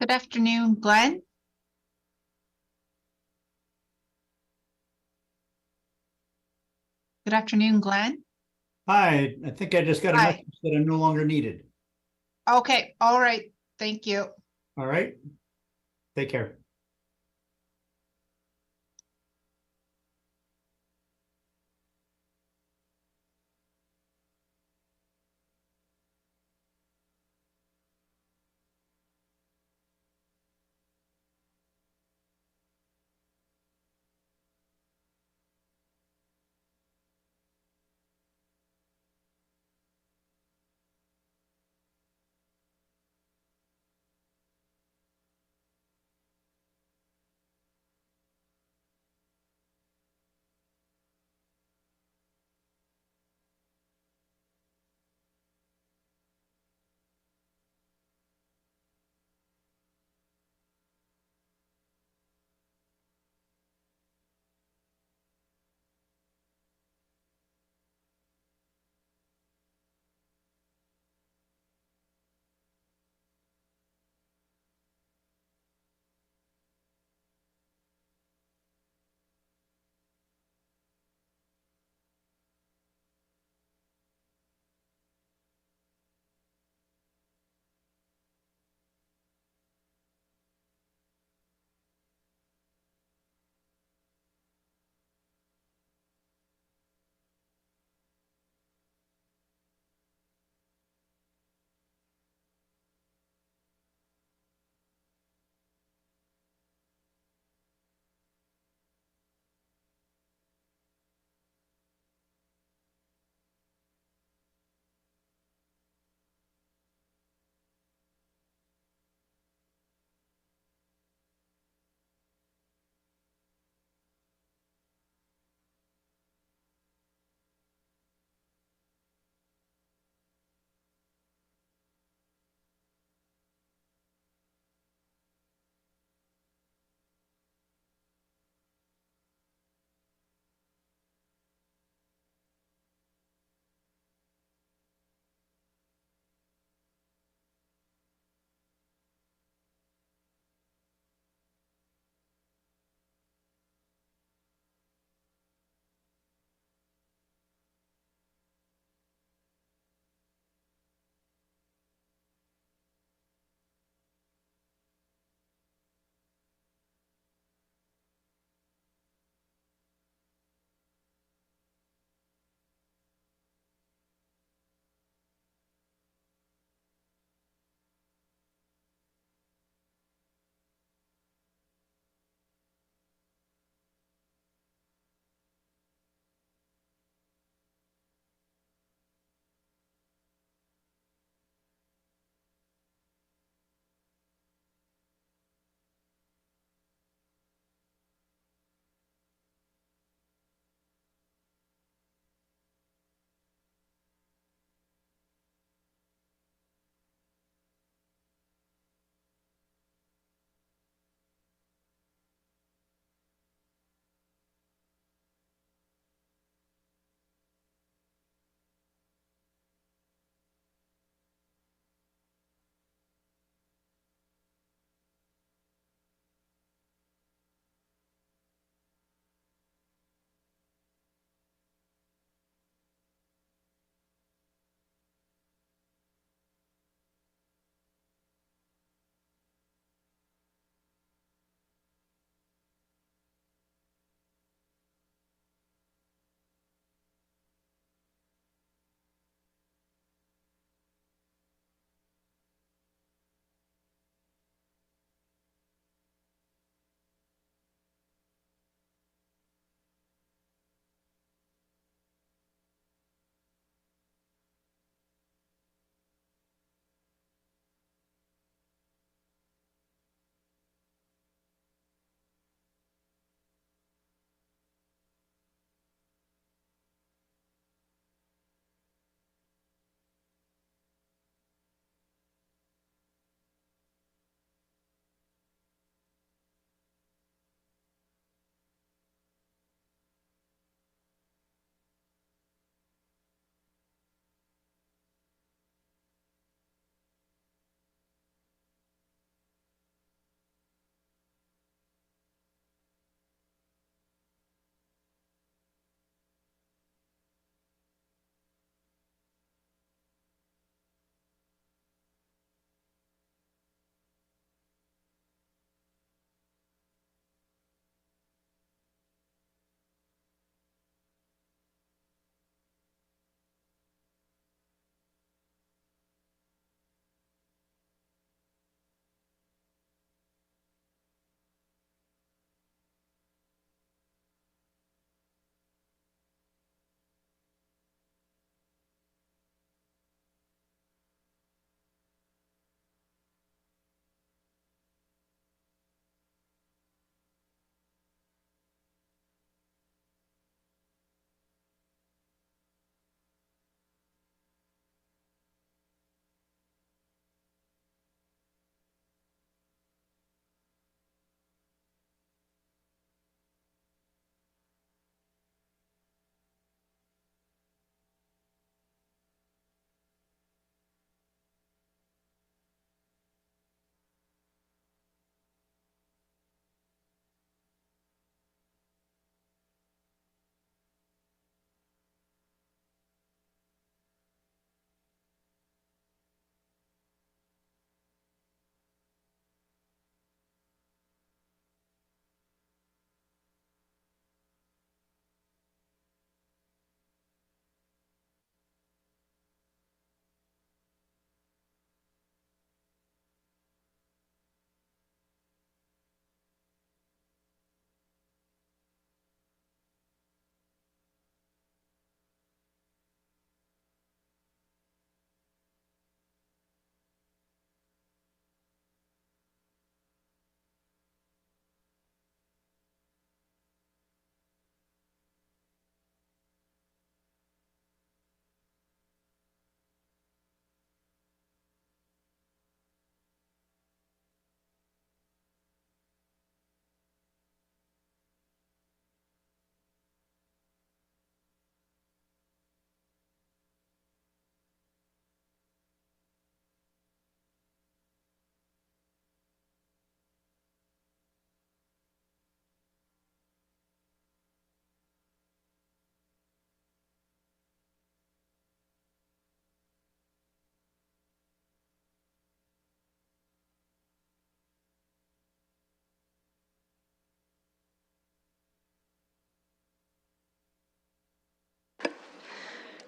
Good afternoon, Glenn. Good afternoon, Glenn. Hi, I think I just got a Hi. message that I'm no longer needed. Okay, all right. Thank you. All right, take care.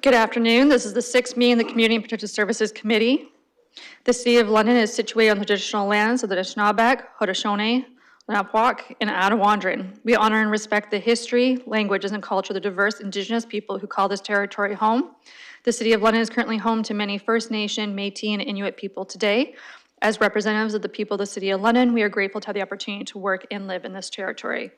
Good afternoon. This is the sixth meeting of the Community and Protective Services Committee. The City of London is situated on the traditional lands of the Anishinaabe, Haudenosaunee, Lenape, and Attawandaron. We honor and respect the history, languages, and culture of the diverse Indigenous people who call this territory home. The City of London is currently home to many First Nation, Métis, and Inuit people today. As representatives of the people of the City of London, we are grateful to have the opportunity to work and live in this territory.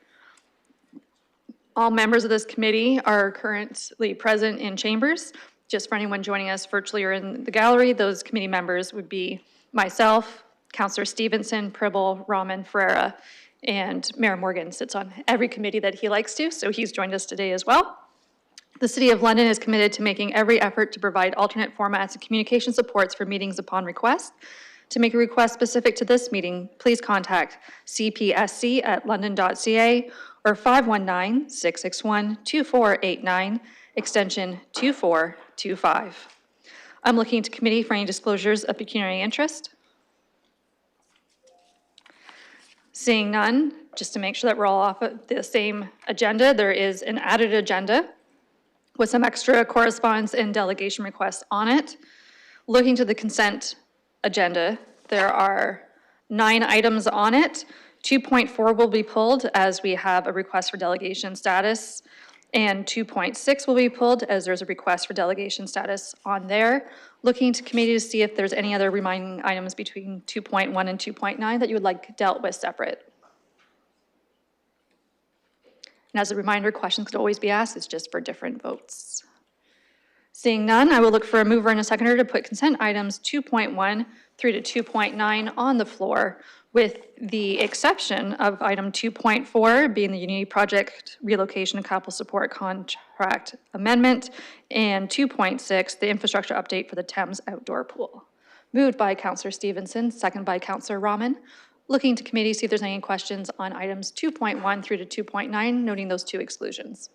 All members of this committee are currently present in chambers. Just for anyone joining us virtually or in the gallery, those committee members would be myself, Councillor Stevenson, Pribble, Rahman, Ferreira, and Mayor Morgan sits on every committee that he likes to, so he's joined us today as well. The City of London is committed to making every effort to provide alternate formats and communication supports for meetings upon request. To make a request specific to this meeting, please contact cpsc@london.ca or 519-661-2489, extension 2425. I'm looking to committee for any disclosures of pecuniary interest. Seeing none, just to make sure that we're all off of the same agenda, there is an added agenda with some extra correspondence and delegation requests on it. Looking to the consent agenda, there are 9 items on it. 2.4 will be pulled as we have a request for delegation status, and 2.6 will be pulled as there's a request for delegation status on there. Looking to committee to see if there's any other remaining items between 2.1 and 2.9 that you would like dealt with separate. And as a reminder, questions could always be asked, it's just for different votes. Seeing none, I will look for a mover and a seconder to put consent items 2.1 through to 2.9 on the floor, with the exception of item 2.4 being the Unity Project Relocation and Capital Support Contract Amendment, and 2.6, the infrastructure update for the Thames Outdoor Pool. Moved by Councillor Stevenson, second by Councillor Rahman. Looking to committee, see if there's any questions on items 2.1 through to 2.9, noting those 2 exclusions.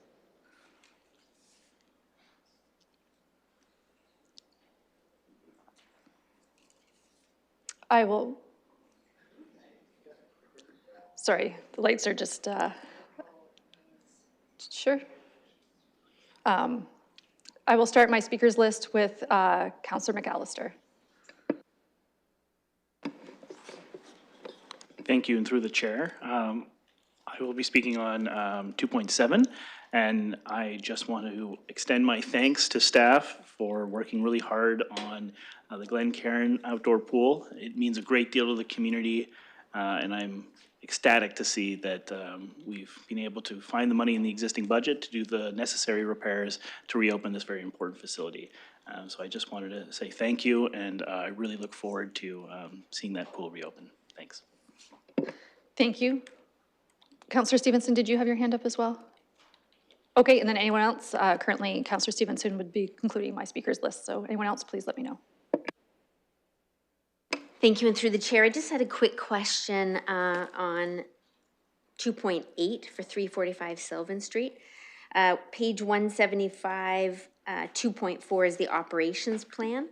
I will, sorry, the lights are just, sure. I will start my speakers list with Councillor McAllister. Thank you, and through the chair, I will be speaking on 2.7, and I just want to extend my thanks to staff for working really hard on the Glencairn Outdoor Pool. It means a great deal to the community, and I'm ecstatic to see that we've been able to find the money in the existing budget to do the necessary repairs to reopen this very important facility. So I just wanted to say thank you, and I really look forward to seeing that pool reopen. Thanks. Thank you. Councillor Stevenson, did you have your hand up as well? Okay, and then anyone else? Currently, Councillor Stevenson would be concluding my speakers list, so anyone else, please let me know. Thank you, and through the chair, I just had a quick question on 2.8 for 345 Sylvan Street. Page 175, 2.4 is the operations plan,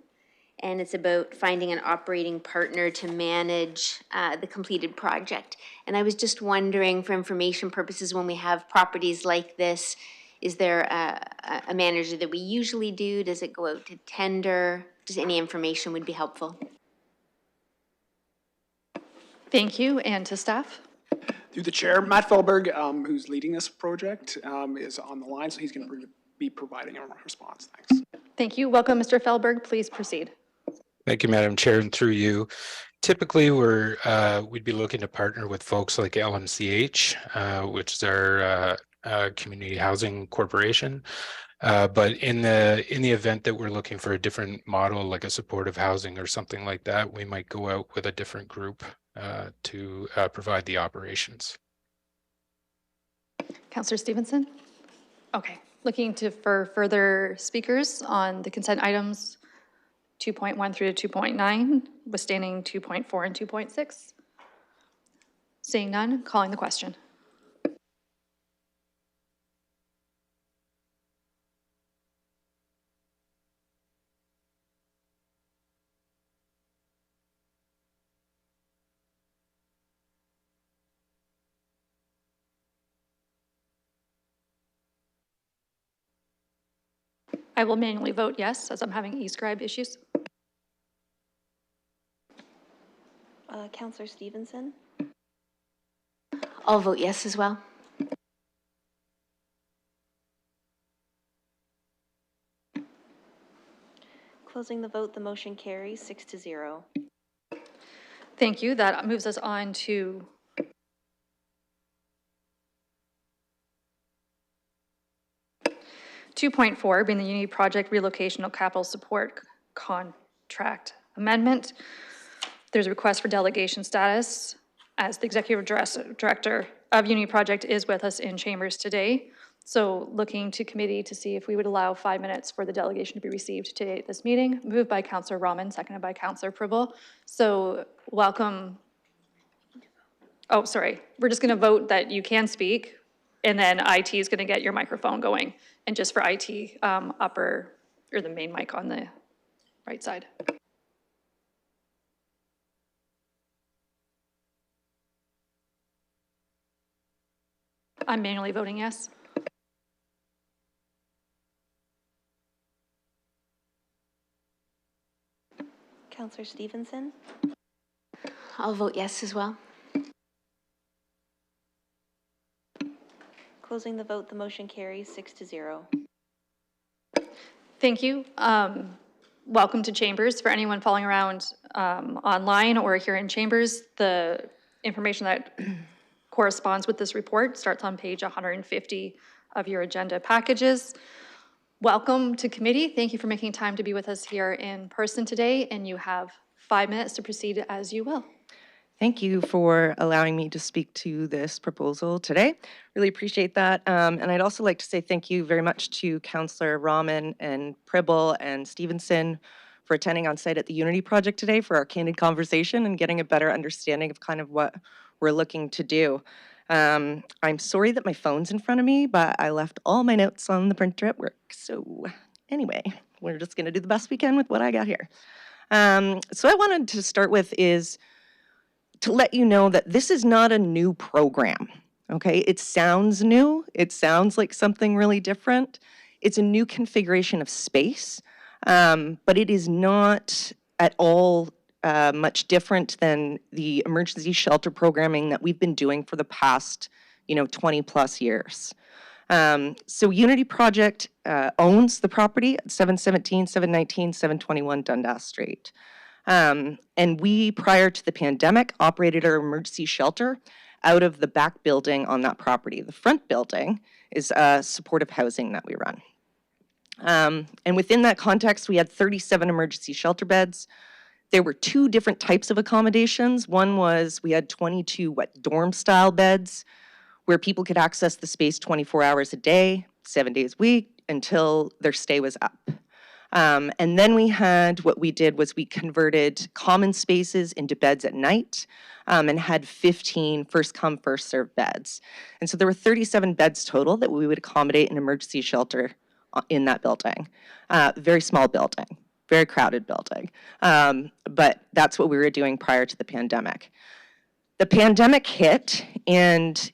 and it's about finding an operating partner to manage the completed project. And I was just wondering, for information purposes, when we have properties like this, is there a manager that we usually do? Does it go out to tender? Just any information would be helpful. Thank you, and to staff. Through the chair, Matt Felberg, who's leading this project, is on the line, so he's going to be providing a response. Thanks. Thank you. Welcome, Mr. Felberg. Please proceed. Thank you, Madam Chair, and through you. Typically, we'd be looking to partner with folks like LMCH, which is our community housing corporation. But in the event that we're looking for a different model, like a supportive housing or something like that, we might go out with a different group to provide the operations. Councillor Stevenson? Okay, looking for further speakers on the consent items 2.1 through to 2.9, withstanding 2.4 and 2.6. Seeing none, calling the question. I will manually vote yes, as I'm having e-scribe issues. Counselor Stevenson, I'll vote yes as well. closing the vote, the motion carries 6-0. Thank you. That moves us on to .4, being the Unity Project Relocational Capital Support Contract Amendment. There's a request for delegation status, as the Executive Director of Unity Project is with us in chambers today. So looking to committee to see if we would allow 5 minutes for the delegation to be received today at this meeting. Moved by Councillor Rahman, seconded by Councillor Pribble. So welcome. Oh, sorry. We're just going to vote that you can speak, and then IT is going to get your microphone going. And just for IT, upper, or the main mic on the right side. I'm manually voting yes. Counselor Stevenson, I'll vote yes as well. closing the vote, the motion carries 6-0. Thank you. Welcome to Chambers. For anyone following around online or here in Chambers, the information that corresponds with this report starts on page 150 of your agenda packages. Welcome to committee. Thank you for making time to be with us here in person today, and you have 5 minutes to proceed as you will. Thank you for allowing me to speak to this proposal today. Really appreciate that. And I'd also like to say thank you very much to Councillor Rahman and Pribble and Stevenson for attending on site at the Unity Project today for our candid conversation and getting a better understanding of kind of what we're looking to do. I'm sorry that my phone's in front of me, but I left all my notes on the printer at work. So anyway, we're just gonna do the best we can with what I got here. So I wanted to start with is to let you know that this is not a new program, okay? It sounds new. It sounds like something really different. It's a new configuration of space, but it is not at all much different than the emergency shelter programming that we've been doing for the past, 20 plus years. So Unity Project owns the property at 717, 719, 721 Dundas Street. And we, prior to the pandemic, operated our emergency shelter out of the back building on that property. The front building is supportive housing that we run. And within that context, we had 37 emergency shelter beds. There were 2 different types of accommodations. One was we had 22 dorm-style beds where people could access the space 24 hours a day, 7 days a week, until their stay was up. And then we had, what we did was we converted common spaces into beds at night and had 15 first come, first served beds. And so there were 37 beds total that we would accommodate an emergency shelter in that building. Very small building, very crowded building. But that's what we were doing prior to the pandemic. The pandemic hit, and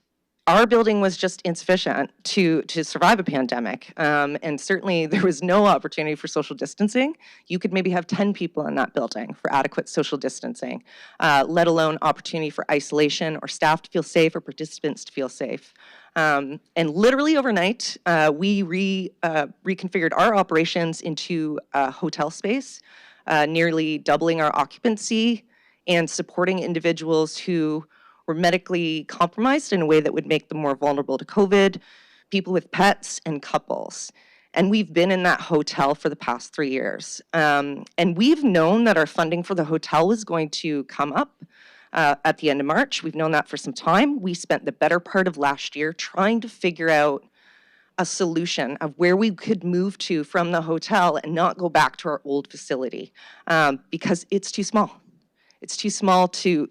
our building was just insufficient to survive a pandemic. And certainly there was no opportunity for social distancing. You could maybe have 10 people in that building for adequate social distancing, let alone opportunity for isolation or staff to feel safe or participants to feel safe. And literally overnight, we reconfigured our operations into a hotel space, nearly doubling our occupancy and supporting individuals who were medically compromised in a way that would make them more vulnerable to COVID, people with pets, and couples. And we've been in that hotel for the past 3 years. And we've known that our funding for the hotel was going to come up at the end of March. We've known that for some time. We spent the better part of last year trying to figure out a solution of where we could move to from the hotel and not go back to our old facility because it's too small. It's too small to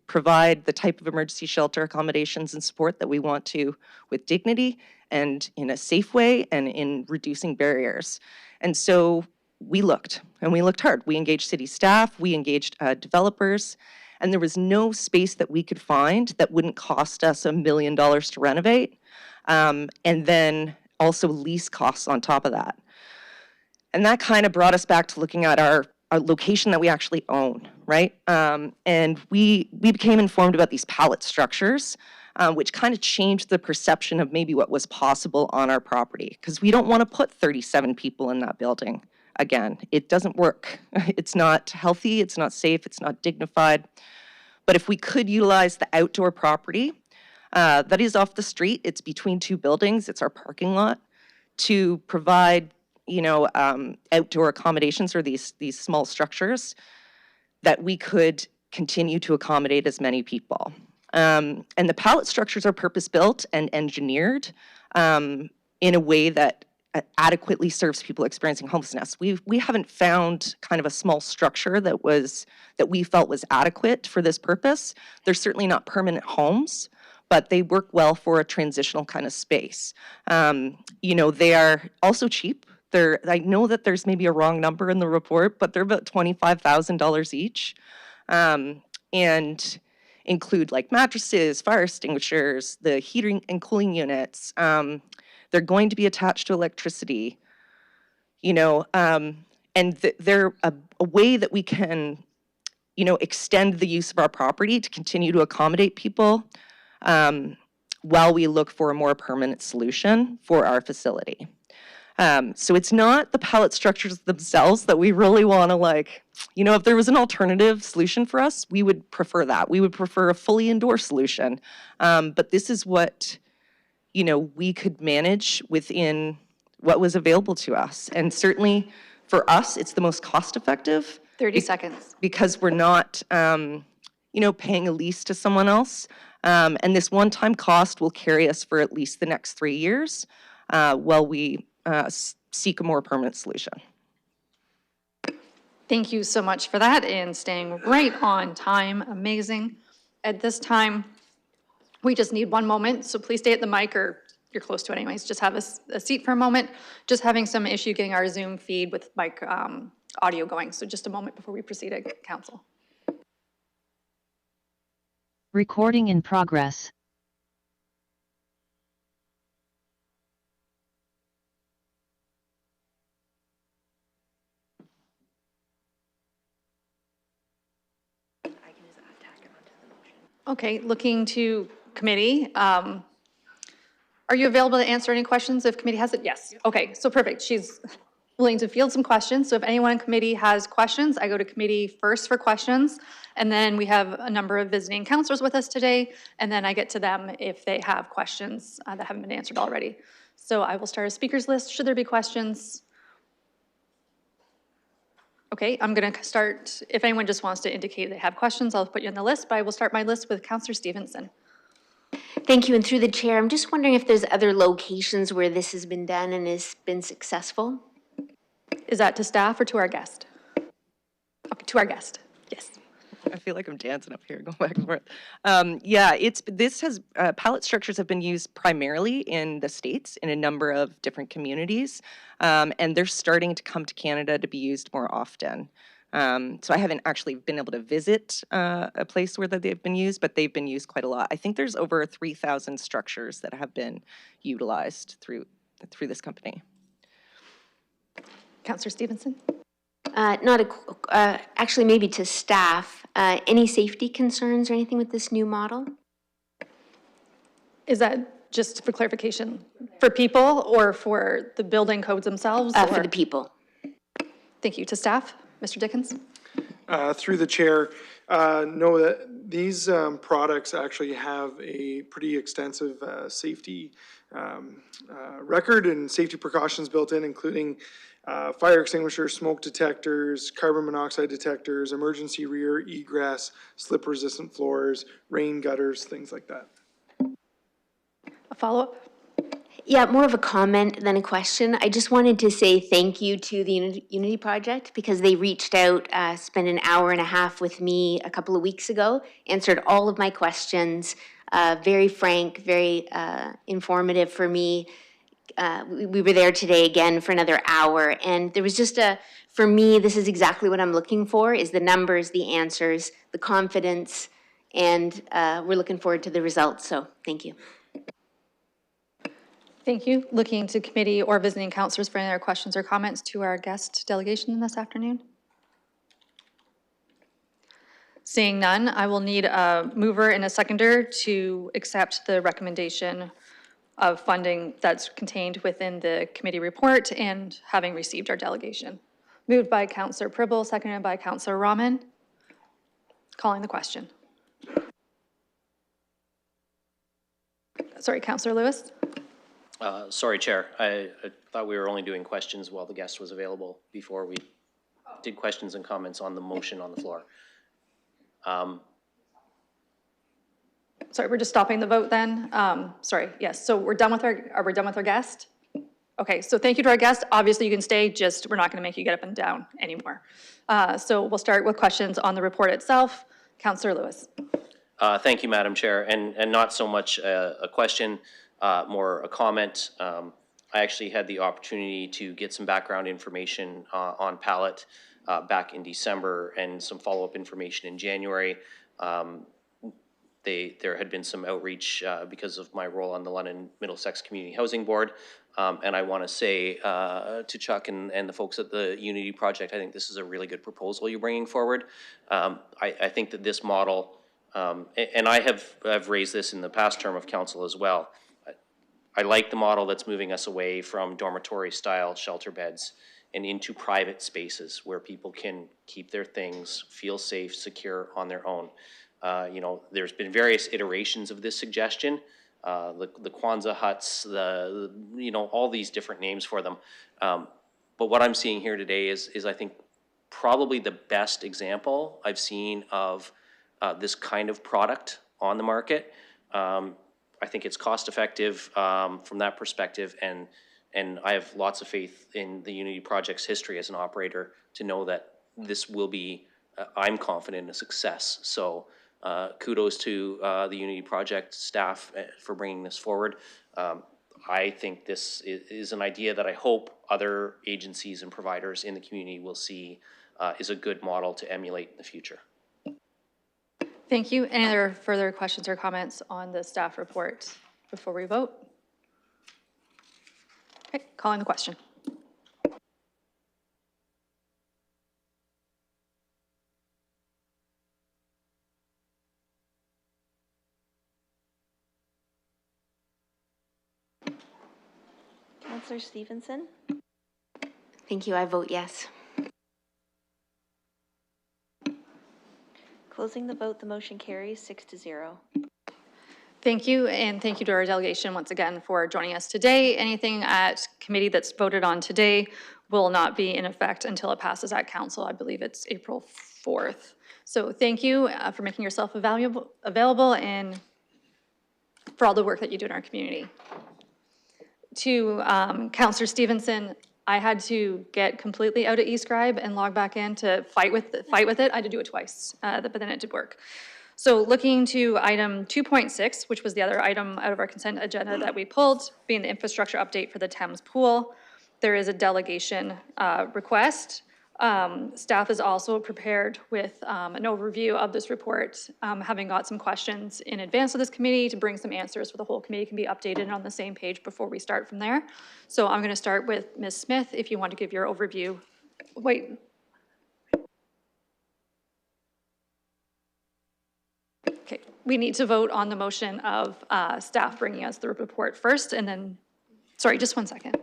provide the type of emergency shelter accommodations and support that we want to with dignity and in a safe way and in reducing barriers. And so we looked, and we looked hard. We engaged city staff, we engaged developers, and there was no space that we could find that wouldn't cost us $1 million to renovate, and then also lease costs on top of that. And that kind of brought us back to looking at our location that we actually own, right? And we became informed about these pallet structures, which kind of changed the perception of maybe what was possible on our property, because we don't want to put 37 people in that building again. It doesn't work. It's not healthy, it's not safe, it's not dignified. But if we could utilize the outdoor property that is off the street, it's between two buildings, it's our parking lot, to provide, outdoor accommodations, or these small structures that we could continue to accommodate as many people. And the pallet structures are purpose-built and engineered in a way that adequately serves people experiencing homelessness. We haven't found kind of a small structure that we felt was adequate for this purpose. They're certainly not permanent homes, but they work well for a transitional kind of space. They are also cheap. I know that there's maybe a wrong number in the report, but they're about $25,000 each, and include like mattresses, fire extinguishers, the heating and cooling units. They're going to be attached to electricity, and they're a way that we can, extend the use of our property to continue to accommodate people while we look for a more permanent solution for our facility. So it's not the pallet structures themselves that we really want to if there was an alternative solution for us, we would prefer that. We would prefer a fully indoor solution. But this is what, we could manage within what was available to us. And certainly for us, it's the most cost effective. 30 seconds. Because we're not, paying a lease to someone else. And this one-time cost will carry us for at least the next 3 years while we seek a more permanent solution. Thank you so much for that and staying right on time. Amazing. At this time, we just need 1 moment, so please stay at the mic, or you're close to it anyways. Just have a seat for a moment. Just having some issue getting our Zoom feed with mic audio going, so just a moment before we proceed to council. Recording in progress. Okay, looking to committee. Are you available to answer any questions if committee has it? Yes. Okay, so perfect. She's willing to field some questions. So if anyone in committee has questions, I go to committee first for questions. And then we have a number of visiting counselors with us today. And then I get to them if they have questions that haven't been answered already. So I will start a speakers list. Should there be questions? Okay, I'm going to start, if anyone just wants to indicate they have questions, I'll put you on the list, but I will start my list with Councillor Stevenson. Thank you, and through the chair, I'm just wondering if there's other locations where this has been done and has been successful? Is that to staff or to our guest? Okay, to our guest, yes. I feel like I'm dancing up here, going back and forth. Pallet structures have been used primarily in the States in a number of different communities, and they're starting to come to Canada to be used more often. So I haven't actually been able to visit a place where they've been used, but they've been used quite a lot. I think there's over 3,000 structures that have been utilized through this company. Councillor Stevenson? Actually, maybe to staff. Any safety concerns or anything with this new model? Is that just for clarification, for people or for the building codes themselves? For the people. Thank you. To staff, Mr. Dickens? Through the chair, know that these products actually have a pretty extensive safety record and safety precautions built in, including fire extinguishers, smoke detectors, carbon monoxide detectors, emergency rear egress, slip-resistant floors, rain gutters, things like that. A follow-up? Yeah, more of a comment than a question. I just wanted to say thank you to the Unity Project because they reached out, spent an hour and a half with me a couple of weeks ago, answered all of my questions, very frank, very informative for me. We were there today again for another hour, and there was just for me, this is exactly what I'm looking for, is the numbers, the answers, the confidence, and we're looking forward to the results, so thank you. Thank you. Looking to committee or visiting counselors for any other questions or comments to our guest delegation this afternoon? Seeing none, I will need a mover and a seconder to accept the recommendation of funding that's contained within the committee report and having received our delegation. Moved by Councillor Pribble, seconded by Councillor Rahman. Calling the question. Sorry, Councillor Lewis. Sorry, Chair. I thought we were only doing questions while the guest was available before we did questions and comments on the motion on the floor. Sorry, we're just stopping the vote then. Sorry, yes. So we're done with are we done with our guest? Okay, so thank you to our guest. Obviously, you can stay, just we're not going to make you get up and down anymore. So we'll start with questions on the report itself. Councillor Lewis. Thank you, Madam Chair. And not so much a question, more a comment. I actually had the opportunity to get some background information on Pallet back in December and some follow-up information in January. There had been some outreach because of my role on the London Middlesex Community Housing Board. And I want to say to Chuck and the folks at the Unity Project, I think this is a really good proposal you're bringing forward. I think that this model, and I have raised this in the past term of council as well. I like the model that's moving us away from dormitory-style shelter beds and into private spaces where people can keep their things, feel safe, secure on their own. You know, there's been various iterations of this suggestion, the Kwanzaa huts, you know, all these different names for them. But what I'm seeing here today is I think probably the best example I've seen of this kind of product on the market. I think it's cost effective from that perspective, and I have lots of faith in the Unity Project's history as an operator to know that this will be, I'm confident, a success. So kudos to the Unity Project staff for bringing this forward. I think this is an idea that I hope other agencies and providers in the community will see is a good model to emulate in the future. Thank you. Any other further questions or comments on the staff report before we vote? Okay, calling the question. Counselor Stevenson? Thank you, I vote yes. Closing the vote, the motion carries 6-0. Thank you, and thank you to our delegation once again for joining us today. Anything at committee that's voted on today will not be in effect until it passes at council. I believe it's April 4th. So thank you for making yourself available and for all the work that you do in our community. To Councillor Stevenson, I had to get completely out of eScribe and log back in to fight with it. I had to do it twice, but then it did work. So looking to item 2.6, which was the other item out of our consent agenda that we pulled, being the infrastructure update for the Thames pool, there is a delegation request. Staff is also prepared with an overview of this report, having got some questions in advance of this committee to bring some answers so the whole committee can be updated and on the same page before we start from there. So I'm going to start with Ms. Smith, if you want to give your overview. Wait. Okay, we need to vote on the motion of staff bringing us the report first, and then, sorry, just 1 second.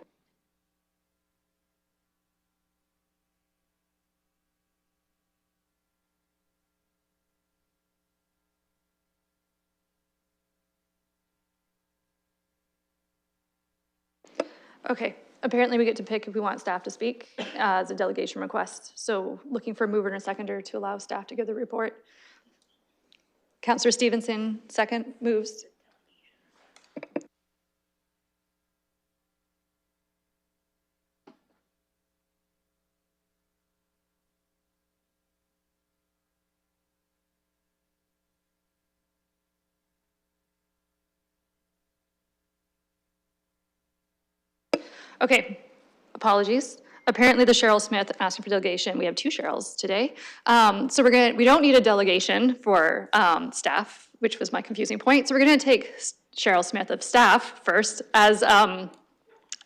Okay, apparently we get to pick if we want staff to speak as a delegation request. So looking for a mover and a seconder to allow staff to give the report. Councillor Stevenson, second, moves. Okay, apologies. apparently the Cheryl Smith asking for delegation. We have two Cheryls today. So we don't need a delegation for staff, which was my confusing point. So we're gonna take Cheryl Smith of staff first as a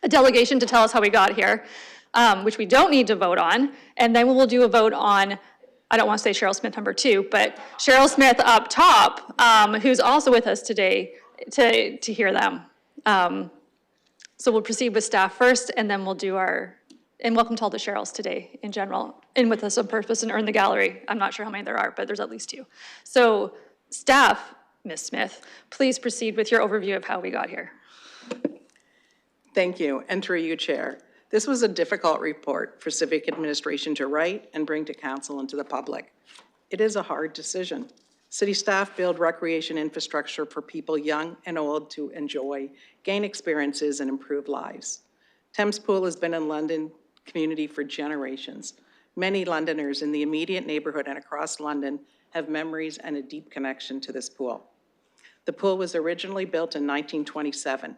delegation to tell us how we got here, which we don't need to vote on. And then we'll do a vote on, I don't want to say Cheryl Smith number 2, but Cheryl Smith up top, who's also with us today to hear them. So we'll proceed with staff first, and then we'll do and welcome to all the Cheryls today in general, and with us on purpose and earn the gallery. I'm not sure how many there are, but there's at least 2. So staff, Ms. Smith, please proceed with your overview of how we got here. Thank you, and through you, Chair. This was a difficult report for civic administration to write and bring to council and to the public. It is a hard decision. City staff build recreation infrastructure for people young and old to enjoy, gain experiences, and improve lives. Thames Pool has been in London community for generations. Many Londoners in the immediate neighborhood and across London have memories and a deep connection to this pool. The pool was originally built in 1927.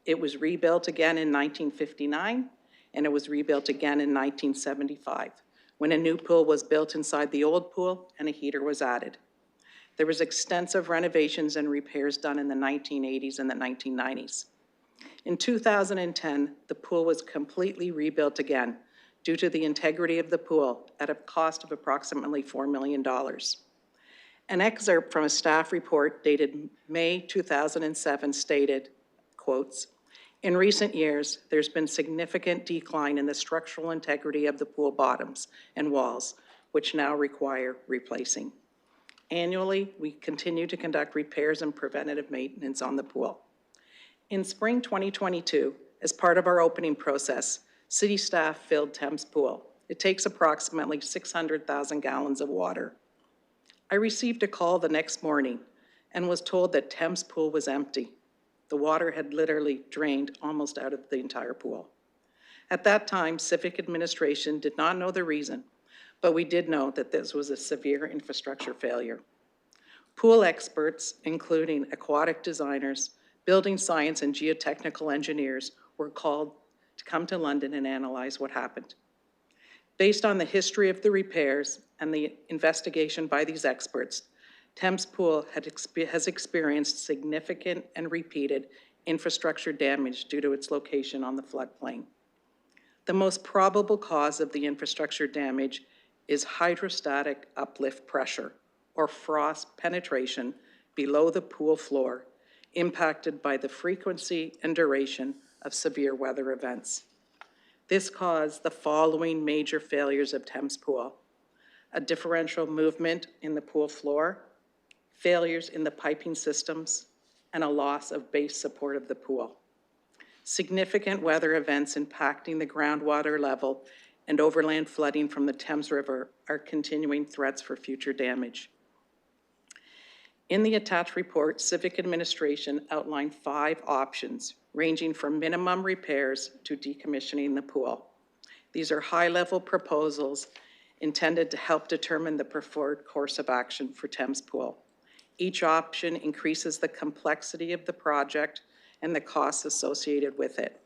It was rebuilt again in 1959, and it was rebuilt again in 1975, when a new pool was built inside the old pool and a heater was added. There was extensive renovations and repairs done in the 1980s and the 1990s. In 2010, the pool was completely rebuilt again due to the integrity of the pool at a cost of approximately $4 million. An excerpt from a staff report dated May 2007 stated, quotes, "In recent years, there's been significant decline in the structural integrity of the pool bottoms and walls, which now require replacing. Annually, we continue to conduct repairs and preventative maintenance on the pool. In spring 2022, as part of our opening process, city staff filled Thames Pool. It takes approximately 600,000 gallons of water. I received a call the next morning and was told that Thames Pool was empty. The water had literally drained almost out of the entire pool. At that time, civic administration did not know the reason, but we did know that this was a severe infrastructure failure. Pool experts, including aquatic designers, building science and geotechnical engineers, were called to come to London and analyze what happened. Based on the history of the repairs and the investigation by these experts, Thames Pool has experienced significant and repeated infrastructure damage due to its location on the floodplain. The most probable cause of the infrastructure damage is hydrostatic uplift pressure, or frost penetration below the pool floor, impacted by the frequency and duration of severe weather events. This caused the following major failures of Thames Pool: a differential movement in the pool floor, failures in the piping systems, and a loss of base support of the pool. Significant weather events impacting the groundwater level and overland flooding from the Thames River are continuing threats for future damage. In the attached report, civic administration outlined 5 options, ranging from minimum repairs to decommissioning the pool. These are high-level proposals intended to help determine the preferred course of action for Thames Pool. Each option increases the complexity of the project and the costs associated with it.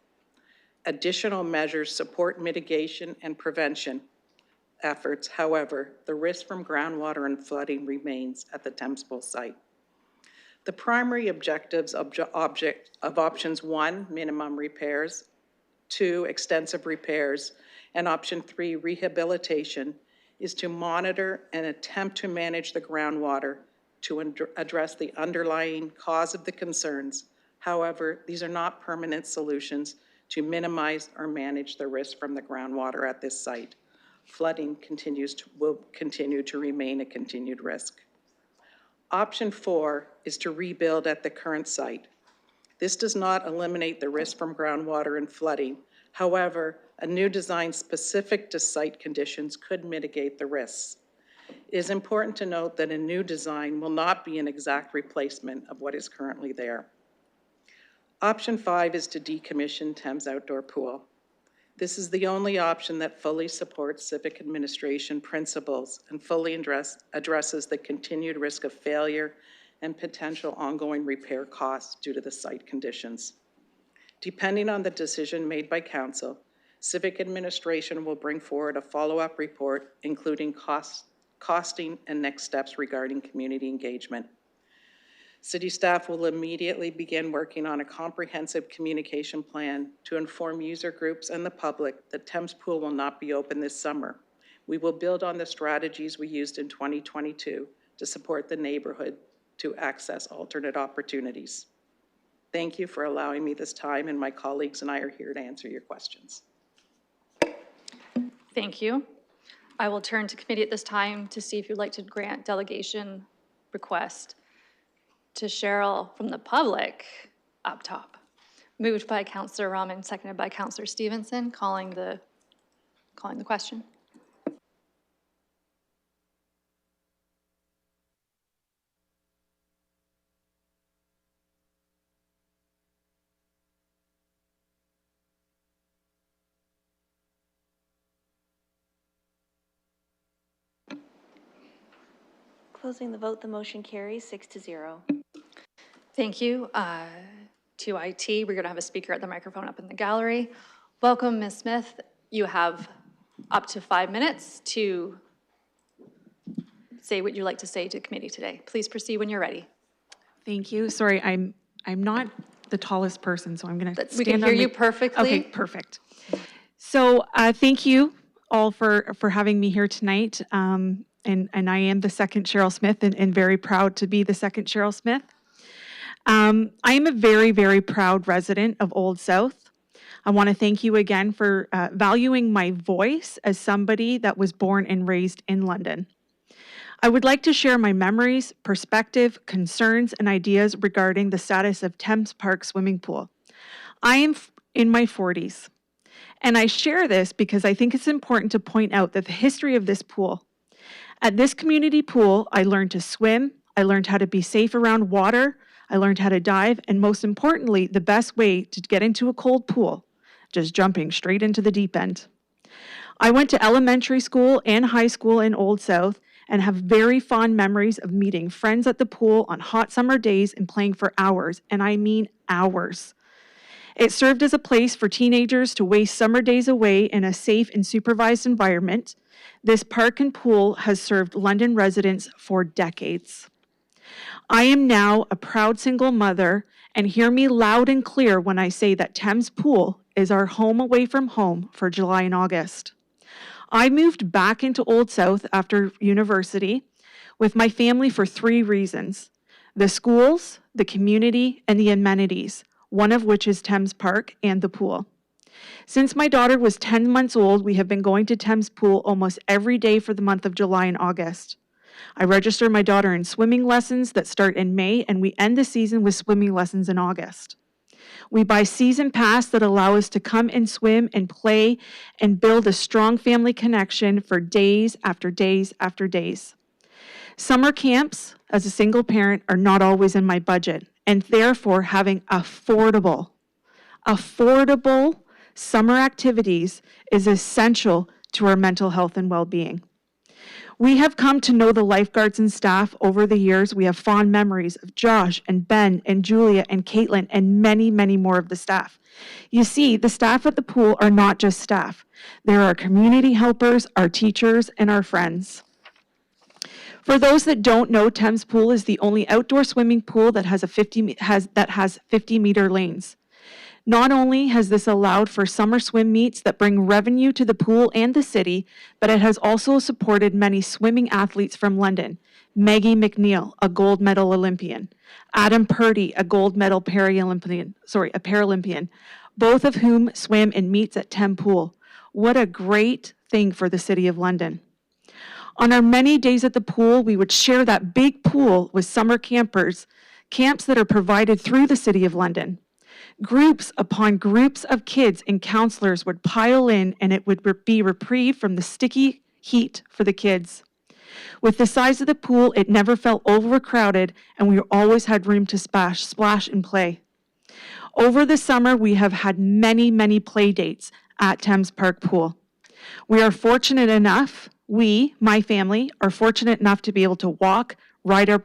Additional measures support mitigation and prevention efforts. However, the risk from groundwater and flooding remains at the Thames Pool site. The primary objectives of options 1, minimum repairs, 2, extensive repairs, and option 3, rehabilitation, is to monitor and attempt to manage the groundwater to address the underlying cause of the concerns. However, these are not permanent solutions to minimize or manage the risk from the groundwater at this site. Flooding will continue to remain a continued risk. Option 4 is to rebuild at the current site. This does not eliminate the risk from groundwater and flooding. However, a new design specific to site conditions could mitigate the risks. It is important to note that a new design will not be an exact replacement of what is currently there. Option 5 is to decommission Thames Outdoor Pool. This is the only option that fully supports civic administration principles and fully addresses the continued risk of failure and potential ongoing repair costs due to the site conditions. Depending on the decision made by council, Civic Administration will bring forward a follow-up report, including costing and next steps regarding community engagement. City staff will immediately begin working on a comprehensive communication plan to inform user groups and the public that Thames Pool will not be open this summer. We will build on the strategies we used in 2022 to support the neighborhood to access alternate opportunities. Thank you for allowing me this time, and my colleagues and I are here to answer your questions. Thank you. I will turn to committee at this time to see if you'd like to grant delegation request to Cheryl from the public up top. Moved by Councillor Rahman, seconded by Councillor Stevenson, calling the question. Closing the vote, the motion carries 6-0. Thank you. To IT, we're going to have a speaker at the microphone up in the gallery. Welcome, Ms. Smith. You have up to 5 minutes to say what you'd like to say to committee today. Please proceed when you're ready. Thank you. Sorry, I'm not the tallest person, so I'm going to stand on We can hear you perfectly. Okay, perfect. So thank you all for having me here tonight. And I am the second Cheryl Smith and very proud to be the second Cheryl Smith. I am a very, very proud resident of Old South. I want to thank you again for valuing my voice as somebody that was born and raised in London. I would like to share my memories, perspective, concerns, and ideas regarding the status of Thames Park Swimming Pool. I am in my 40s, and I share this because I think it's important to point out that the history of this pool. At this community pool, I learned to swim, I learned how to be safe around water, I learned how to dive, and most importantly, the best way to get into a cold pool, just jumping straight into the deep end. I went to elementary school and high school in Old South and have very fond memories of meeting friends at the pool on hot summer days and playing for hours, and I mean hours. It served as a place for teenagers to waste summer days away in a safe and supervised environment. This park and pool has served London residents for decades. I am now a proud single mother, and hear me loud and clear when I say that Thames Pool is our home away from home for July and August. I moved back into Old South after university with my family for 3 reasons: the schools, the community, and the amenities, one of which is Thames Park and the pool. Since my daughter was 10 months old, we have been going to Thames Pool almost every day for the month of July and August. I register my daughter in swimming lessons that start in May, and we end the season with swimming lessons in August. We buy season pass that allow us to come and swim and play and build a strong family connection for days after days after days. Summer camps, as a single parent, are not always in my budget, and therefore having affordable summer activities is essential to our mental health and well-being. We have come to know the lifeguards and staff over the years. We have fond memories of Josh and Ben and Julia and Caitlin and many, many more of the staff. You see, the staff at the pool are not just staff. There are community helpers, our teachers, and our friends. For those that don't know, Thames Pool is the only outdoor swimming pool that has 50-meter lanes. Not only has this allowed for summer swim meets that bring revenue to the pool and the city, but it has also supported many swimming athletes from London. Maggie McNeil, a gold medal Olympian. Adam Purdy, a gold medal Paralympian, both of whom swim in meets at Thames Pool. What a great thing for the City of London. On our many days at the pool, we would share that big pool with summer campers, camps that are provided through the City of London. Groups upon groups of kids and counselors would pile in, and it would be reprieve from the sticky heat for the kids. With the size of the pool, it never felt overcrowded, and we always had room to splash and play. Over the summer, we have had many, many play dates at Thames Park Pool. We are fortunate enough, my family, are fortunate enough to be able to walk, ride our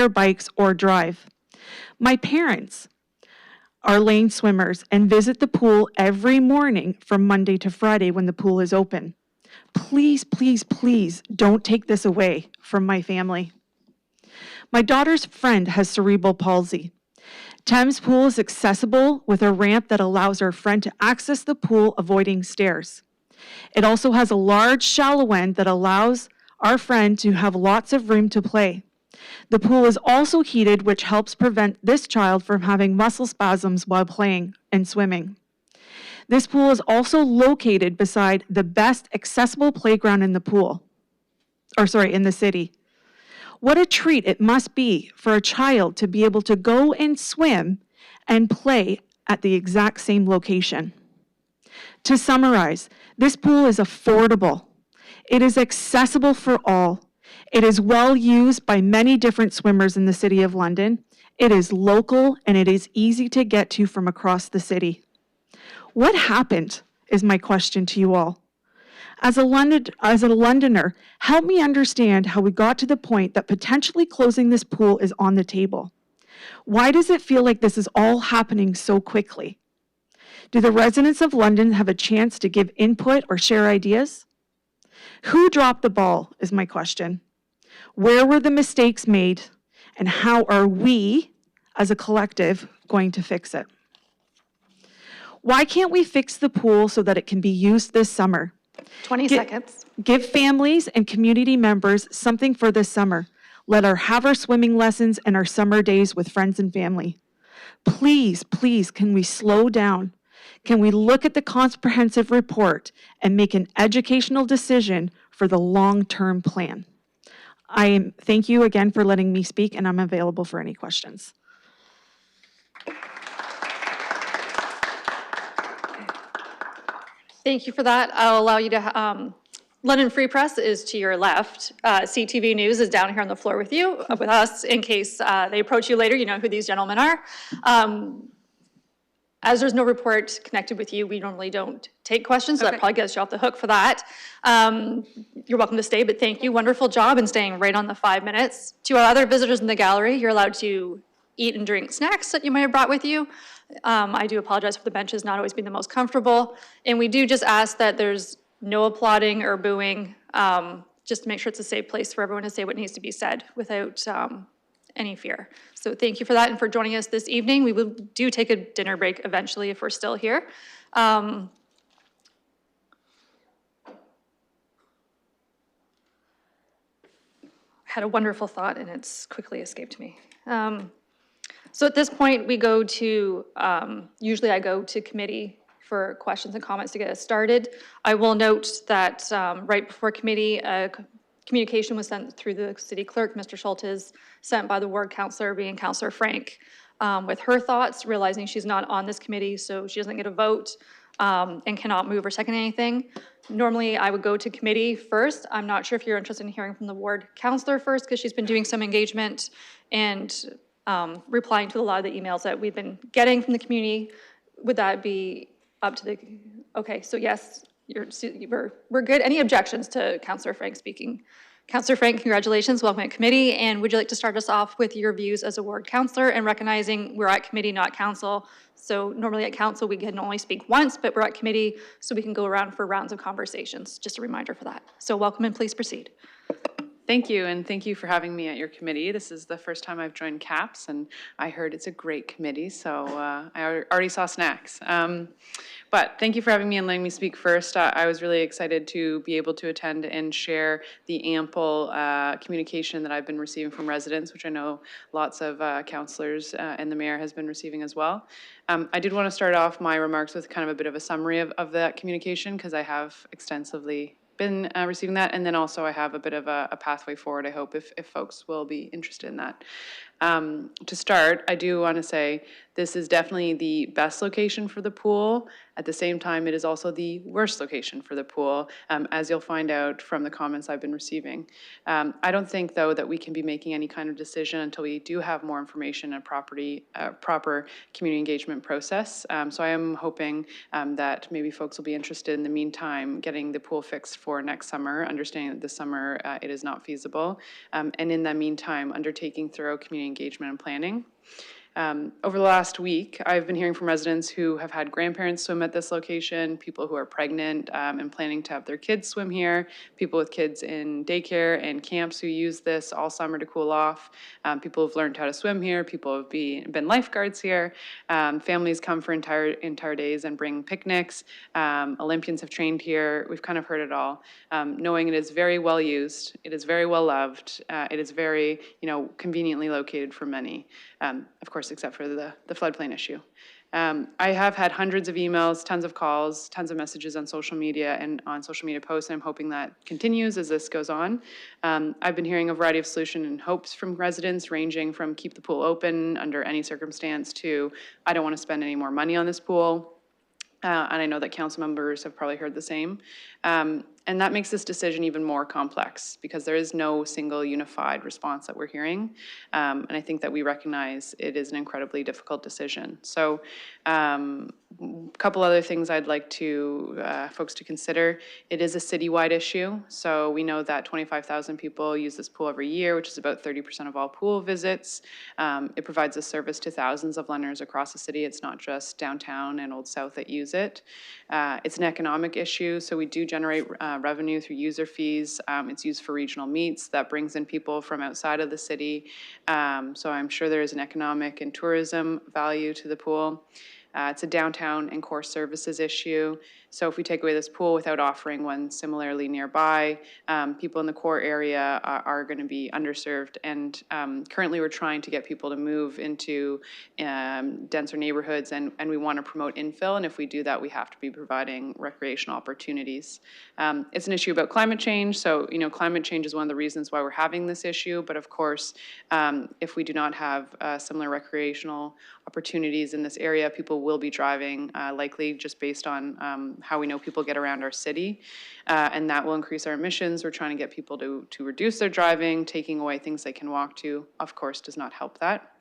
bikes, or drive. My parents are lane swimmers and visit the pool every morning from Monday to Friday when the pool is open. Please, please, please don't take this away from my family. My daughter's friend has cerebral palsy. Thames Pool is accessible with a ramp that allows our friend to access the pool avoiding stairs. It also has a large shallow end that allows our friend to have lots of room to play. The pool is also heated, which helps prevent this child from having muscle spasms while playing and swimming. This pool is also located beside the best accessible playground in the in the city. What a treat it must be for a child to be able to go and swim and play at the exact same location. To summarize, this pool is affordable. It is accessible for all. It is well used by many different swimmers in the City of London. It is local and it is easy to get to from across the city. What happened is my question to you all. As a Londoner, help me understand how we got to the point that potentially closing this pool is on the table. Why does it feel like this is all happening so quickly? Do the residents of London have a chance to give input or share ideas? Who dropped the ball is my question. Where were the mistakes made, and how are we, as a collective, going to fix it? Why can't we fix the pool so that it can be used this summer? 20 seconds. Give families and community members something for this summer. Let her have our swimming lessons and our summer days with friends and family. Please, please, can we slow down? Can we look at the comprehensive report and make an educational decision for the long-term plan? Thank you again for letting me speak, and I'm available for any questions. Thank you for that. I'll allow you to, London Free Press is to your left. CTV News is down here on the floor with you, with us, in case they approach you later, you know who these gentlemen are. As there's no report connected with you, we normally don't take questions, so that probably gets you off the hook for that. You're welcome to stay, but thank you. Wonderful job in staying right on the 5 minutes. To our other visitors in the gallery, you're allowed to eat and drink snacks that you might have brought with you. I do apologize for the benches not always being the most comfortable. And we do just ask that there's no applauding or booing, just to make sure it's a safe place for everyone to say what needs to be said without any fear. So thank you for that and for joining us this evening. We will take a dinner break eventually if we're still here. I had a wonderful thought and it's quickly escaped me. So at this point we go to, usually I go to committee for questions and comments to get us started. I will note that right before committee, communication was sent through the city clerk, Mr. Schultes, sent by the ward councillor, being Councillor Frank, with her thoughts, realizing she's not on this committee, so she doesn't get a vote and cannot move or second anything. Normally, I would go to committee first. I'm not sure if you're interested in hearing from the ward councillor first, because she's been doing some engagement and replying to a lot of the emails that we've been getting from the community. Would that be up to the, okay, so yes, we're good. Any objections to Councillor Frank speaking? Councillor Frank, congratulations, welcome to committee. And would you like to start us off with your views as a ward councillor and recognizing we're at committee, not council. So normally at council, we can only speak once, but we're at committee, so we can go around for rounds of conversations. Just a reminder for that. So welcome and please proceed. Thank you, and thank you for having me at your committee. This is the first time I've joined CAPS, and I heard it's a great committee, so I already saw snacks. But thank you for having me and letting me speak first. I was really excited to be able to attend and share the ample communication that I've been receiving from residents, which I know lots of councillors and the mayor has been receiving as well. I did want to start off my remarks with kind of a bit of a summary of that communication, because I have extensively been receiving that, and then also I have a bit of a pathway forward, I hope, if folks will be interested in that. To start, I do want to say this is definitely the best location for the pool. At the same time, it is also the worst location for the pool, as you'll find out from the comments I've been receiving. I don't think, though, that we can be making any kind of decision until we do have more information and proper community engagement process. So I am hoping that maybe folks will be interested in the meantime getting the pool fixed for next summer, understanding that this summer it is not feasible, and in the meantime undertaking thorough community engagement and planning. Over the last week, I've been hearing from residents who have had grandparents swim at this location, people who are pregnant and planning to have their kids swim here, people with kids in daycare and camps who use this all summer to cool off, people who've learned how to swim here, people who've been lifeguards here, families come for entire days and bring picnics, Olympians have trained here, we've kind of heard it all. Knowing it is very well used, it is very well loved, it is very, conveniently located for many, of course, except for the floodplain issue. I have had hundreds of emails, tons of calls, tons of messages on social media and on social media posts, and I'm hoping that continues as this goes on. I've been hearing a variety of solutions and hopes from residents, ranging from keep the pool open under any circumstance to I don't want to spend any more money on this pool. And I know that council members have probably heard the same. And that makes this decision even more complex because there is no single unified response that we're hearing. And I think that we recognize it is an incredibly difficult decision. So a couple other things I'd like to folks to consider. It is a citywide issue. So we know that 25,000 people use this pool every year, which is about 30% of all pool visits. It provides a service to thousands of Londoners across the city. It's not just downtown and Old South that use it. It's an economic issue. So we do generate revenue through user fees. It's used for regional meets that brings in people from outside of the city. So I'm sure there is an economic and tourism value to the pool. It's a downtown and core services issue. So if we take away this pool without offering one similarly nearby, people in the core area are going to be underserved. And currently we're trying to get people to move into denser neighborhoods, and we want to promote infill. And if we do that, we have to be providing recreational opportunities. It's an issue about climate change. So, climate change is one of the reasons why we're having this issue. But of course, if we do not have similar recreational opportunities in this area, people will be driving likely just based on how we know people get around our city, and that will increase our emissions. We're trying to get people to reduce their driving. Taking away things they can walk to, of course, does not help that.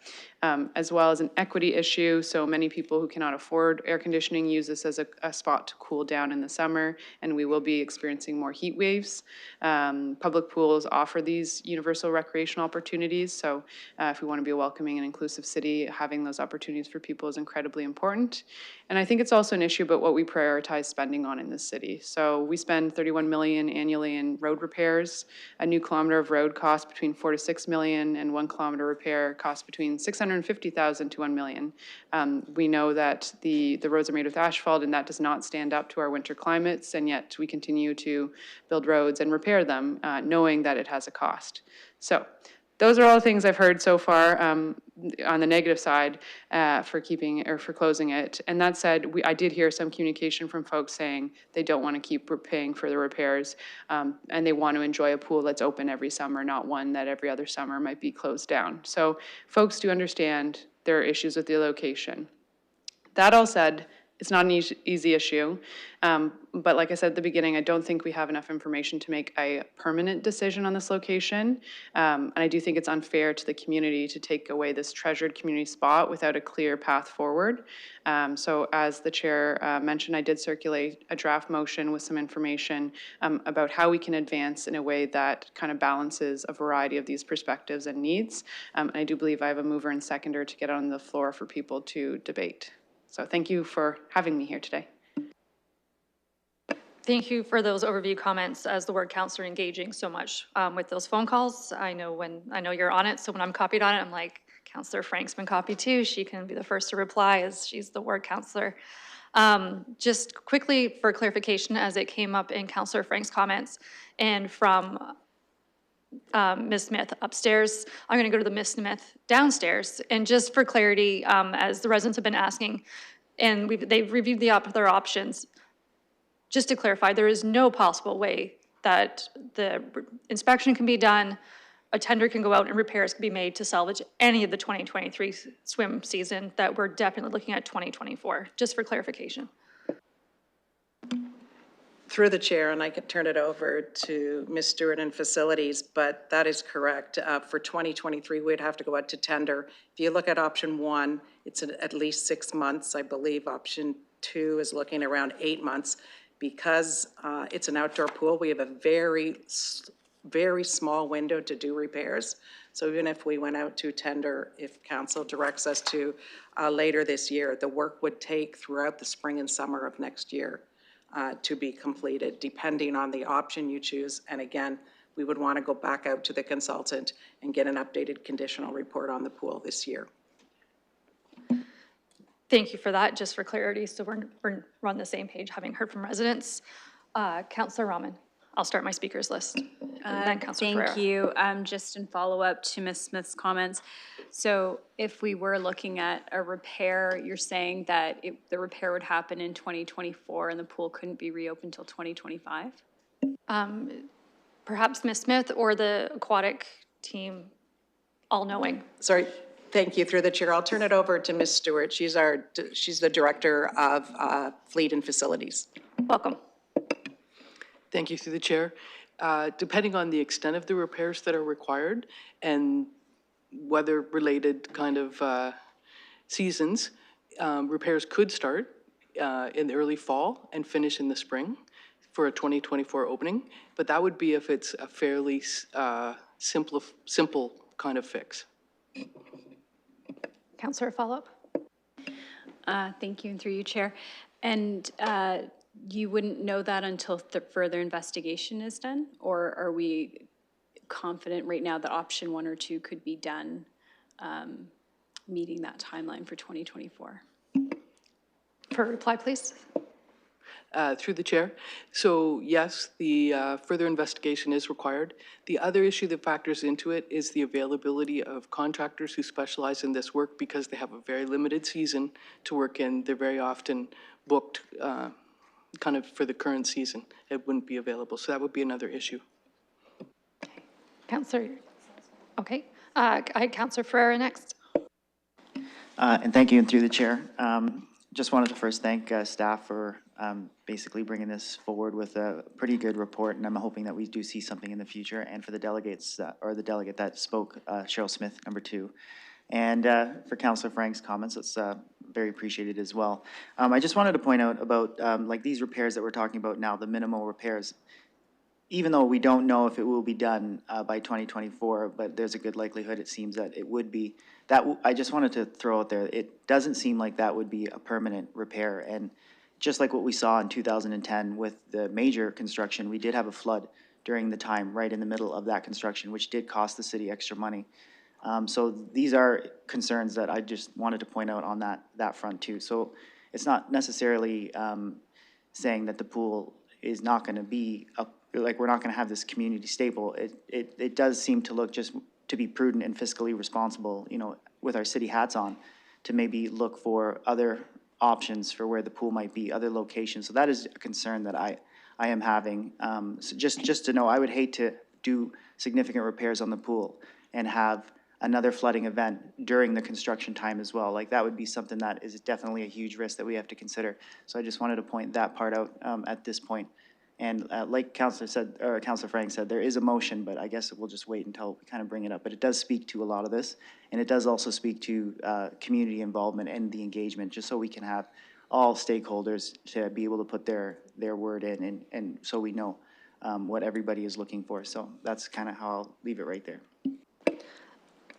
As well as an equity issue. So many people who cannot afford air conditioning use this as a spot to cool down in the summer, and we will be experiencing more heat waves. Public pools offer these universal recreational opportunities. So if we want to be a welcoming and inclusive city, having those opportunities for people is incredibly important. And I think it's also an issue about what we prioritize spending on in this city. So we spend $31 million annually in road repairs. A new kilometer of road costs between $4 to $6 million, and 1 kilometer repair costs between $650,000 to $1 million. We know that the roads are made with asphalt, and that does not stand up to our winter climates, and yet we continue to build roads and repair them, knowing that it has a cost. So those are all the things I've heard so far on the negative side for closing it. And that said, I did hear some communication from folks saying they don't want to keep paying for the repairs, and they want to enjoy a pool that's open every summer, not one that every other summer might be closed down. So folks do understand there are issues with the location. That all said, it's not an easy issue, but like I said at the beginning, I don't think we have enough information to make a permanent decision on this location, and I do think it's unfair to the community to take away this treasured community spot without a clear path forward. So as the chair mentioned, I did circulate a draft motion with some information about how we can advance in a way that kind of balances a variety of these perspectives and needs, and I do believe I have a mover and seconder to get on the floor for people to debate. So thank you for having me here today. Thank you for those overview comments. As the ward councillor, engaging so much with those phone calls. I know you're on it, so when I'm copied on it, I'm like, Councillor Frank's been copied too. She can be the first to reply as she's the ward councillor. Just quickly for clarification, as it came up in Councillor Frank's comments and from Ms. Smith upstairs, I'm going to go to the Ms. Smith downstairs. And just for clarity, as the residents have been asking, and they've reviewed their options, just to clarify, there is no possible way that the inspection can be done, a tender can go out and repairs can be made to salvage any of the 2023 swim season, that we're definitely looking at 2024, just for clarification. Through the chair, and I can turn it over to Ms. Stewart in facilities, but that is correct. For 2023, we'd have to go out to tender. If you look at option 1, it's at least 6 months. I believe option 2 is looking around 8 months. Because it's an outdoor pool, we have a very very small window to do repairs. So even if we went out to tender, if council directs us to later this year, the work would take throughout the spring and summer of next year to be completed, depending on the option you choose. And again, we would want to go back out to the consultant and get an updated conditional report on the pool this year. Thank you for that, just for clarity, so we're on the same page, having heard from residents. Councillor Rahman, I'll start my speakers list. And then Councillor Ferreira. Thank you. Just in follow-up to Ms. Smith's comments. So if we were looking at a repair, you're saying that the repair would happen in 2024 and the pool couldn't be reopened until 2025? Perhaps Ms. Smith or the aquatic team, all knowing. Sorry, thank you. Through the chair, I'll turn it over to Ms. Stewart. She's the Director of Fleet and Facilities. Welcome. Thank you, through the chair. Depending on the extent of the repairs that are required and weather-related kind of seasons, repairs could start in the early fall and finish in the spring for a 2024 opening, but that would be if it's a fairly simple kind of fix. Councillor, follow-up. Thank you, and through you, Chair. And you wouldn't know that until the further investigation is done? Or are we confident right now that option 1 or 2 could be done, meeting that timeline for 2024? For reply, please. Through the chair. So yes, the further investigation is required. The other issue that factors into it is the availability of contractors who specialize in this work because they have a very limited season to work in. They're very often booked kind of for the current season. It wouldn't be available. So that would be another issue. Councillor, okay. Councillor Ferreira next. And thank you, and through the chair. Just wanted to first thank staff for basically bringing this forward with a pretty good report, and I'm hoping that we do see something in the future, and for the delegates, or the delegate that spoke, Cheryl Smith, number 2. And for Councillor Frank's comments, it's very appreciated as well. I just wanted to point out about like these repairs that we're talking about now, the minimal repairs. Even though we don't know if it will be done by 2024, but there's a good likelihood it seems that it would be. I just wanted to throw out there, it doesn't seem like that would be a permanent repair. And just like what we saw in 2010 with the major construction, we did have a flood during the time right in the middle of that construction, which did cost the city extra money. So these are concerns that I just wanted to point out on that front too. So it's not necessarily saying that the pool is not going to be like we're not going to have this community staple. It does seem to look just to be prudent and fiscally responsible, you know, with our city hats on, to maybe look for other options for where the pool might be, other locations. So that is a concern that I am having. So just to know, I would hate to do significant repairs on the pool and have another flooding event during the construction time as well. Like that would be something that is definitely a huge risk that we have to consider. So I just wanted to point that part out at this point. And like Councillor Frank said, there is a motion, but I guess we'll just wait until we kind of bring it up. But it does speak to a lot of this, and it does also speak to community involvement and the engagement, just so we can have all stakeholders to be able to put their word in, and so we know what everybody is looking for. So that's kind of how I'll leave it right there.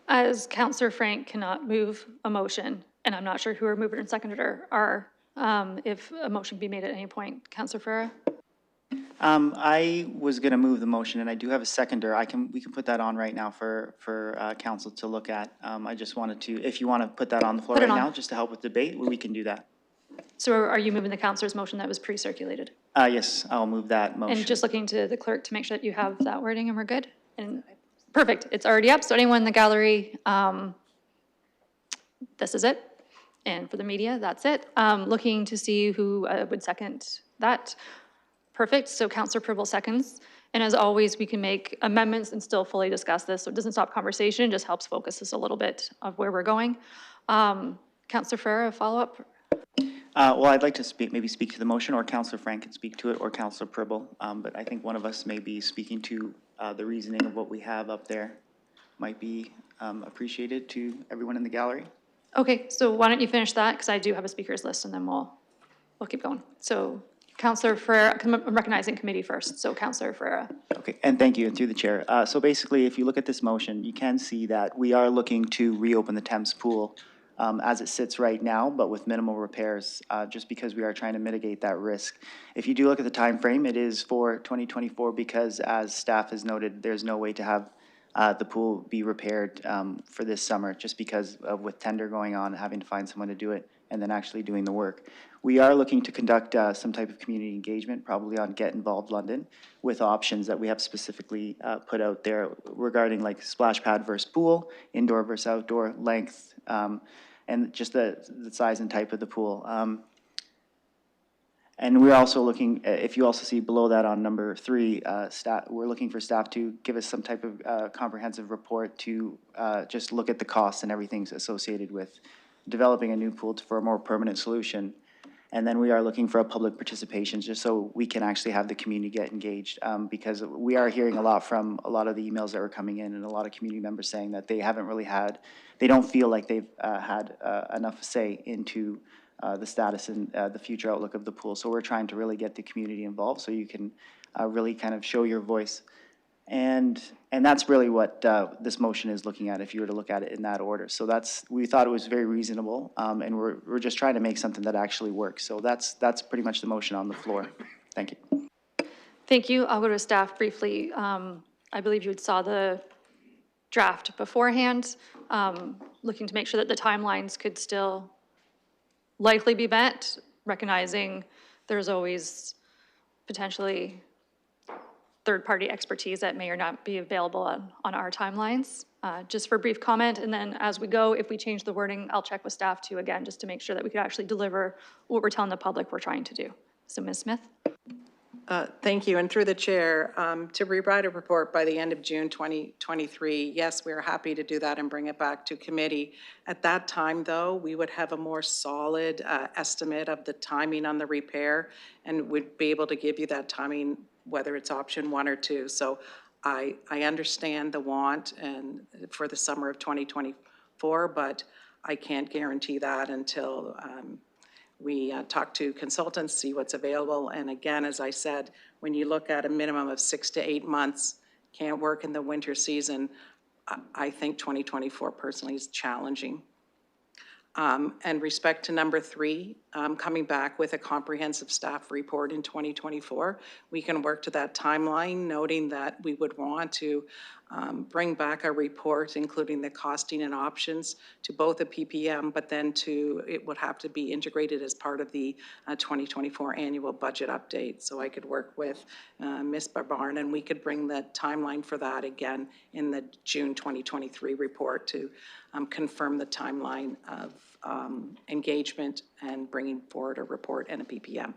As Councillor Frank cannot move a motion, and I'm not sure who our mover and seconder are, if a motion be made at any point, Councillor Ferreira? I was going to move the motion, and I do have a seconder. We can put that on right now for council to look at. I just wanted to, if you want to put that on the floor right now, just to help with debate, we can do that. So are you moving the councillor's motion that was pre-circulated? Yes, I'll move that motion. And just looking to the clerk to make sure that you have that wording and we're good? And perfect, it's already up, so anyone in the gallery, this is it. And for the media, that's it. Looking to see who would second that. Perfect, so Councillor Pribble seconds. And as always, we can make amendments and still fully discuss this, so it doesn't stop conversation, just helps focus us a little bit of where we're going. Councillor Ferreira, follow-up? Well, I'd like to maybe speak to the motion, or Councillor Frank can speak to it, or Councillor Pribble. But I think one of us may be speaking to the reasoning of what we have up there. Might be appreciated to everyone in the gallery. Okay, so why don't you finish that, because I do have a speakers list, and then we'll keep going. So Counselor Ferreira, I'm recognizing committee first, so Counselor Ferreira. Okay, and thank you, and through the chair. So basically, if you look at this motion, you can see that we are looking to reopen the Thames pool as it sits right now, but with minimal repairs, just because we are trying to mitigate that risk. If you do look at the time frame, it is for 2024 because, as staff has noted, there's no way to have the pool be repaired for this summer, just because of with tender going on, having to find someone to do it, and then actually doing the work. We are looking to conduct some type of community engagement, probably on Get Involved London, with options that we have specifically put out there regarding like splash pad versus pool, indoor versus outdoor, length, and just the size and type of the pool. And we're also looking, if you also see below that on number 3, we're looking for staff to give us some type of comprehensive report to just look at the costs and everything associated with developing a new pool for a more permanent solution. And then we are looking for a public participation just so we can actually have the community get engaged, because we are hearing a lot from a lot of the emails that were coming in and a lot of community members saying that they haven't really had, they don't feel like they've had enough say into the status and the future outlook of the pool. So we're trying to really get the community involved so you can really kind of show your voice. And that's really what this motion is looking at, if you were to look at it in that order. So we thought it was very reasonable, and we're just trying to make something that actually works. So that's pretty much the motion on the floor. Thank you. Thank you. I'll go to staff briefly. I believe you saw the draft beforehand, looking to make sure that the timelines could still likely be met, recognizing there's always potentially third-party expertise that may or not be available on our timelines. Just for brief comment, and then as we go, if we change the wording, I'll check with staff too, again, just to make sure that we could actually deliver what we're telling the public we're trying to do. So Ms. Smith? Thank you, and through the chair, to provide a report by the end of June 2023, yes, we're happy to do that and bring it back to committee. At that time, though, we would have a more solid estimate of the timing on the repair, and would be able to give you that timing, whether it's option 1 or 2. So I understand the want and for the summer of 2024, but I can't guarantee that until we talk to consultants, see what's available. And again, as I said, when you look at a minimum of 6 to 8 months, can't work in the winter season, I think 2024 personally is challenging. And respect to number 3, coming back with a comprehensive staff report in 2024, we can work to that timeline, noting that we would want to bring back a report, including the costing and options to both a PPM, but then it would have to be integrated as part of the 2024 annual budget update. So I could work with Ms. Barbarn, and we could bring the timeline for that again in the June 2023 report to confirm the timeline of engagement and bringing forward a report and a PPM.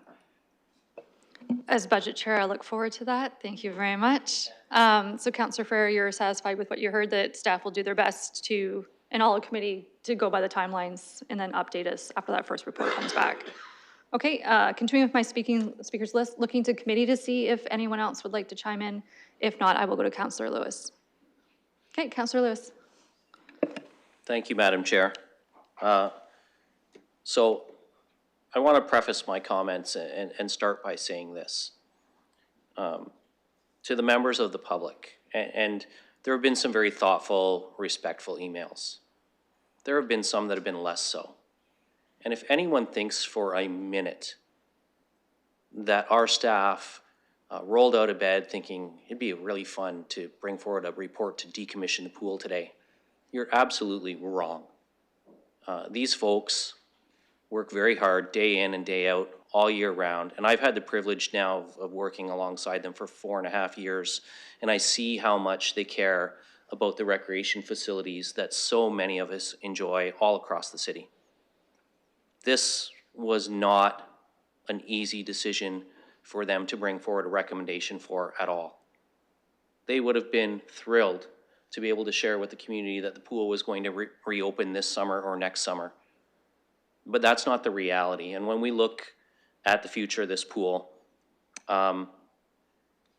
As budget chair, I look forward to that. Thank you very much. So Councillor Ferrer, you're satisfied with what you heard, that staff will do their best to, and all of committee, to go by the timelines and then update us after that first report comes back. Okay, continuing with my speakers list, looking to committee to see if anyone else would like to chime in. If not, I will go to Councillor Lewis. Okay, Councillor Lewis. Thank you, Madam Chair. So I want to preface my comments and start by saying this. To the members of the public, and there have been some very thoughtful, respectful emails. There have been some that have been less so. And if anyone thinks for a minute that our staff rolled out of bed thinking it'd be really fun to bring forward a report to decommission the pool today, you're absolutely wrong. These folks work very hard day in and day out all year round, and I've had the privilege now of working alongside them for 4.5 years, and I see how much they care about the recreation facilities that so many of us enjoy all across the city. This was not an easy decision for them to bring forward a recommendation for at all. They would have been thrilled to be able to share with the community that the pool was going to reopen this summer or next summer. But that's not the reality. And when we look at the future of this pool,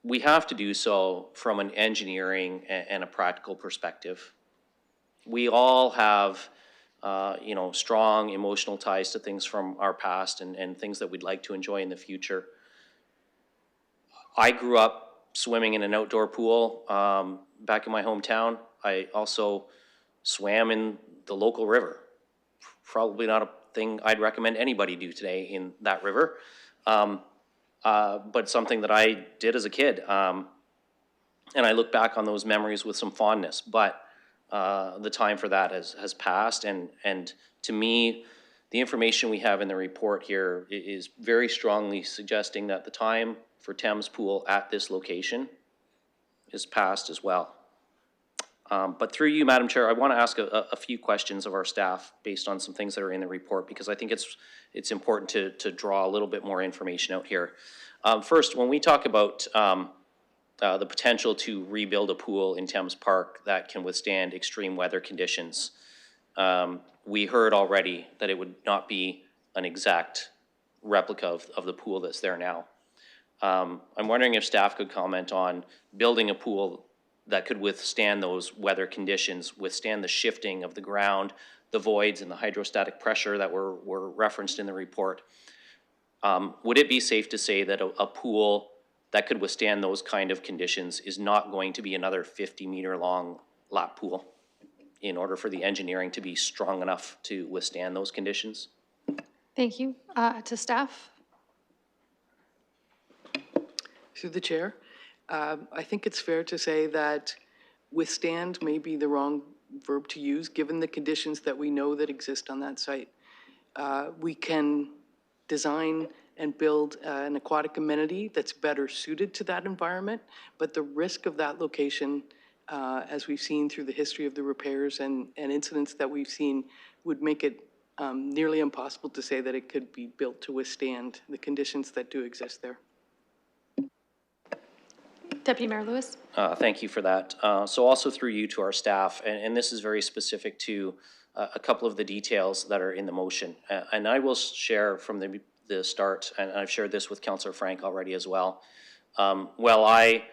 we have to do so from an engineering and a practical perspective. We all have, strong emotional ties to things from our past and things that we'd like to enjoy in the future. I grew up swimming in an outdoor pool back in my hometown. I also swam in the local river. Probably not a thing I'd recommend anybody do today in that river, but something that I did as a kid. And I look back on those memories with some fondness, but the time for that has passed. And to me, the information we have in the report here is very strongly suggesting that the time for Thames Pool at this location is past as well. But through you, Madam Chair, I want to ask a few questions of our staff based on some things that are in the report, because I think it's important to draw a little bit more information out here. First, when we talk about the potential to rebuild a pool in Thames Park that can withstand extreme weather conditions, we heard already that it would not be an exact replica of the pool that's there now. I'm wondering if staff could comment on building a pool that could withstand those weather conditions, withstand the shifting of the ground, the voids and the hydrostatic pressure that were referenced in the report. Would it be safe to say that a pool that could withstand those kind of conditions is not going to be another 50-meter long lap pool in order for the engineering to be strong enough to withstand those conditions? Thank you. To staff? Through the chair, I think it's fair to say that withstand may be the wrong verb to use, given the conditions that we know that exist on that site. We can design and build an aquatic amenity that's better suited to that environment, but the risk of that location, as we've seen through the history of the repairs and incidents that we've seen, would make it nearly impossible to say that it could be built to withstand the conditions that do exist there. Deputy Mayor Lewis? Thank you for that. So also through you to our staff, and this is very specific to a couple of the details that are in the motion. And I will share from the start, and I've shared this with Councillor Frank already as well. Well, I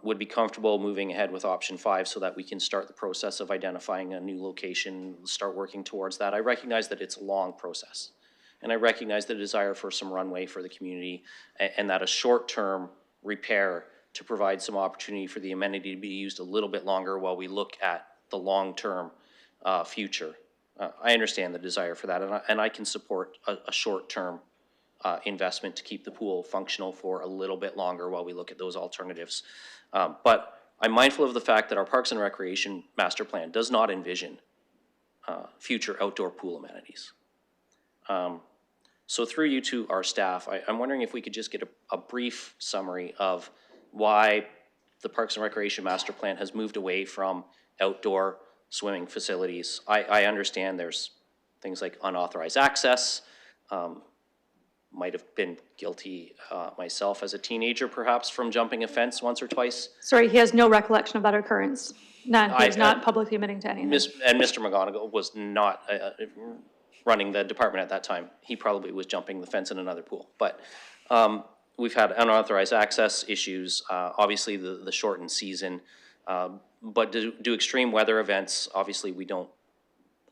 would be comfortable moving ahead with option 5 so that we can start the process of identifying a new location, start working towards that. I recognize that it's a long process, and I recognize the desire for some runway for the community, and that a short-term repair to provide some opportunity for the amenity to be used a little bit longer while we look at the long-term future. I understand the desire for that, and I can support a short-term investment to keep the pool functional for a little bit longer while we look at those alternatives. But I'm mindful of the fact that our Parks and Recreation Master Plan does not envision future outdoor pool amenities. So through you to our staff, I'm wondering if we could just get a brief summary of why the Parks and Recreation Master Plan has moved away from outdoor swimming facilities. I understand there's things like unauthorized access. Might have been guilty myself as a teenager, perhaps, from jumping a fence once or twice. Sorry, he has no recollection of that occurrence. None. He's not publicly admitting to anything. And Mr. McGonigal was not running the department at that time. He probably was jumping the fence in another pool. But we've had unauthorized access issues, obviously the shortened season. But do extreme weather events, obviously we don't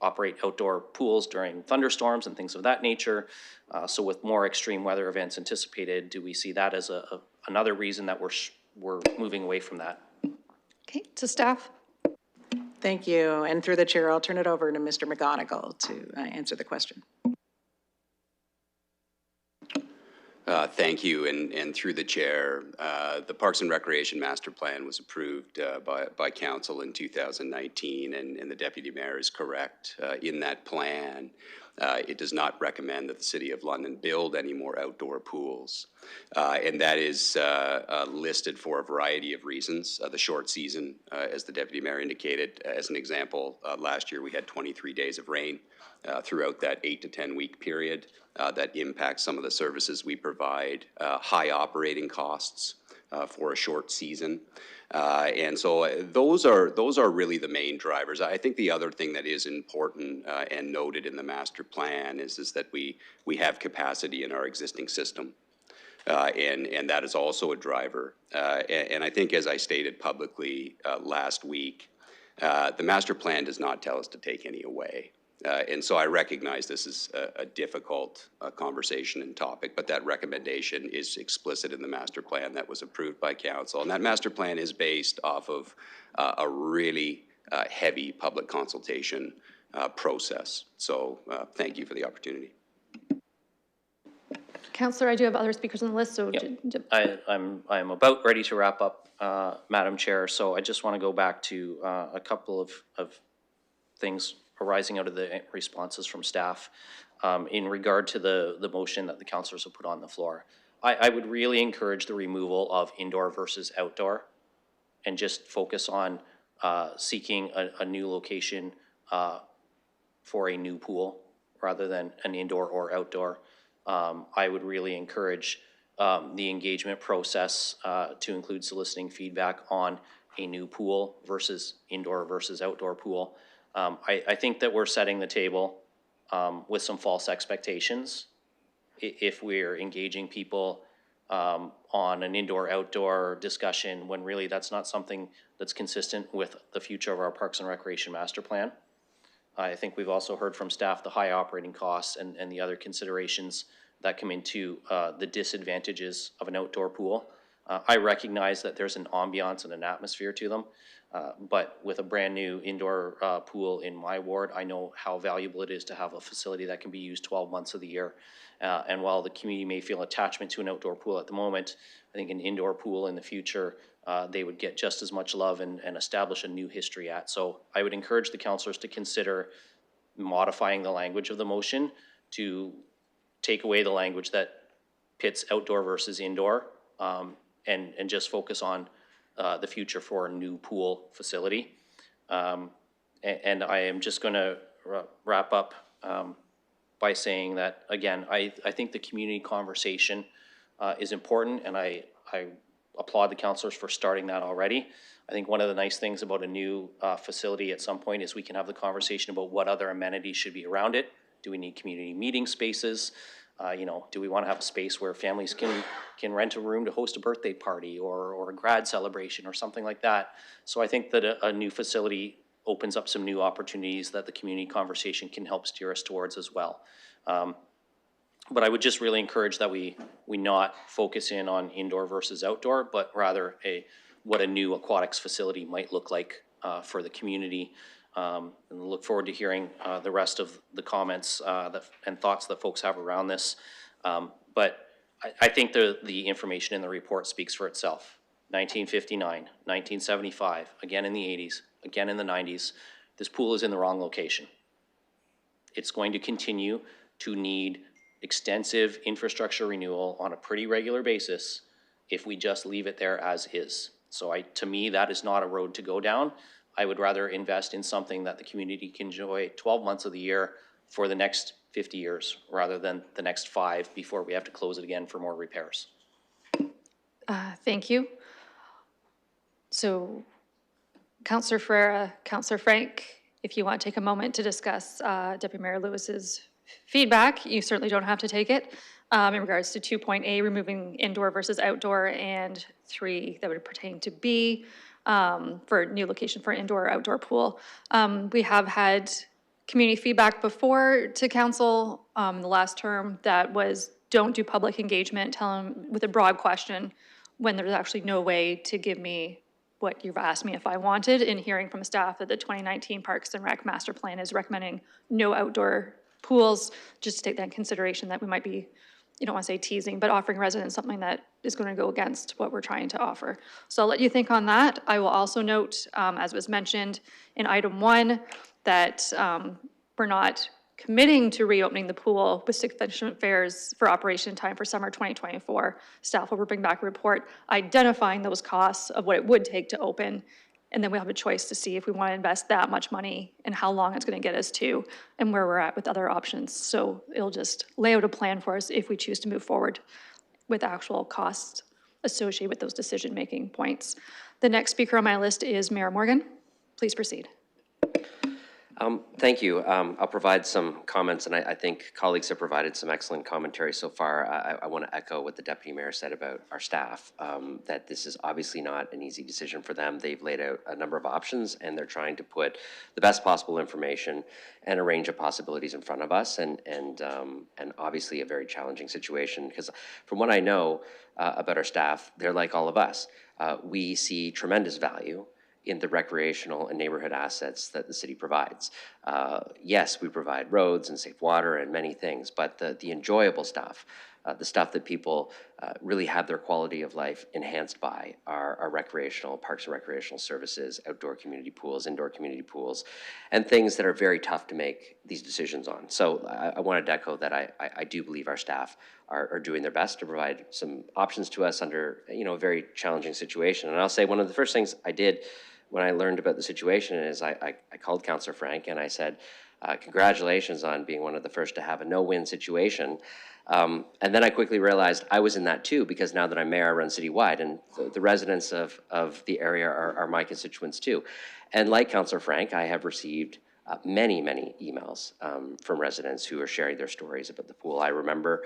operate outdoor pools during thunderstorms and things of that nature. So with more extreme weather events anticipated, do we see that as another reason that we're moving away from that? Okay, to staff. Thank you. And through the chair, I'll turn it over to Mr. McGonigal to answer the question. Thank you, and through the chair, the Parks and Recreation Master Plan was approved by Council in 2019, and the Deputy Mayor is correct. In that plan, it does not recommend that the City of London build any more outdoor pools, and that is listed for a variety of reasons. The short season, as the Deputy Mayor indicated, as an example, last year we had 23 days of rain throughout that 8 to 10 week period. That impacts some of the services we provide, high operating costs for a short season. And so those are really the main drivers. I think the other thing that is important and noted in the master plan is that we have capacity in our existing system. And that is also a driver. And I think, as I stated publicly last week, the master plan does not tell us to take any away. And so I recognize this is a difficult conversation and topic, but that recommendation is explicit in the master plan that was approved by council. And that master plan is based off of a really heavy public consultation process. So thank you for the opportunity. Councillor, I do have other speakers on the list, so. I'm about ready to wrap up, Madam Chair, so I just want to go back to a couple of things arising out of the responses from staff in regard to the motion that the councillors have put on the floor. I would really encourage the removal of indoor versus outdoor and just focus on seeking a new location for a new pool rather than an indoor or outdoor. I would really encourage the engagement process to include soliciting feedback on a new pool versus indoor versus outdoor pool. I think that we're setting the table with some false expectations if we're engaging people on an indoor-outdoor discussion when really that's not something that's consistent with the future of our Parks and Recreation Master Plan. I think we've also heard from staff the high operating costs and the other considerations that come into the disadvantages of an outdoor pool. I recognize that there's an ambiance and an atmosphere to them, but with a brand new indoor pool in my ward, I know how valuable it is to have a facility that can be used 12 months of the year. And while the community may feel attachment to an outdoor pool at the moment, I think an indoor pool in the future, they would get just as much love and establish a new history at. So I would encourage the councillors to consider modifying the language of the motion to take away the language that pits outdoor versus indoor and just focus on the future for a new pool facility. And I am just going to wrap up by saying that, again, I think the community conversation is important, and I applaud the councillors for starting that already. I think one of the nice things about a new facility at some point is we can have the conversation about what other amenities should be around it. Do we need community meeting spaces? You know, do we want to have a space where families can rent a room to host a birthday party or a grad celebration or something like that? So I think that a new facility opens up some new opportunities that the community conversation can help steer us towards as well. But I would just really encourage that we not focus in on indoor versus outdoor, but rather what a new aquatics facility might look like for the community. And look forward to hearing the rest of the comments and thoughts that folks have around this. But I think the information in the report speaks for itself. 1959, 1975, again in the 80s, again in the 90s, this pool is in the wrong location. It's going to continue to need extensive infrastructure renewal on a pretty regular basis if we just leave it there as is. So to me, that is not a road to go down. I would rather invest in something that the community can enjoy 12 months of the year for the next 50 years rather than the next 5 before we have to close it again for more repairs. Thank you. So Councillor Ferreira, Councillor Frank, if you want to take a moment to discuss Deputy Mayor Lewis's feedback, you certainly don't have to take it. In regards to 2.A, removing indoor versus outdoor, and 3 that would pertain to B, for new location for indoor or outdoor pool. We have had community feedback before to council the last term that was don't do public engagement, tell them with a broad question when there's actually no way to give me what you've asked me if I wanted, in hearing from staff that the 2019 Parks and Rec Master Plan is recommending no outdoor pools, just to take that in consideration that we might be, you don't want to say teasing, but offering residents something that is going to go against what we're trying to offer. So I'll let you think on that. I will also note, as was mentioned in item 1, that we're not committing to reopening the pool with sufficient fares for operation time for summer 2024. Staff will bring back a report identifying those costs of what it would take to open, and then we'll have a choice to see if we want to invest that much money and how long it's going to get us to and where we're at with other options. So it'll just lay out a plan for us if we choose to move forward with actual costs associated with those decision-making points. The next speaker on my list is Mayor Morgan. Please proceed. Thank you. I'll provide some comments, and I think colleagues have provided some excellent commentary so far. I want to echo what the Deputy Mayor said about our staff, that this is obviously not an easy decision for them. They've laid out a number of options, and they're trying to put the best possible information and a range of possibilities in front of us, and obviously a very challenging situation, because from what I know about our staff, they're like all of us. We see tremendous value in the recreational and neighborhood assets that the city provides. Yes, we provide roads and safe water and many things, but the enjoyable stuff, the stuff that people really have their quality of life enhanced by are recreational, parks and recreational services, outdoor community pools, indoor community pools, and things that are very tough to make these decisions on. So I wanted to echo that I do believe our staff are doing their best to provide some options to us under a very challenging situation. And I'll say one of the first things I did when I learned about the situation is I called Councillor Frank and I said, congratulations on being one of the first to have a no-win situation. And then I quickly realized I was in that too, because now that I'm mayor, I run citywide, and the residents of the area are my constituents too. And like Councillor Frank, I have received many emails from residents who are sharing their stories about the pool. I remember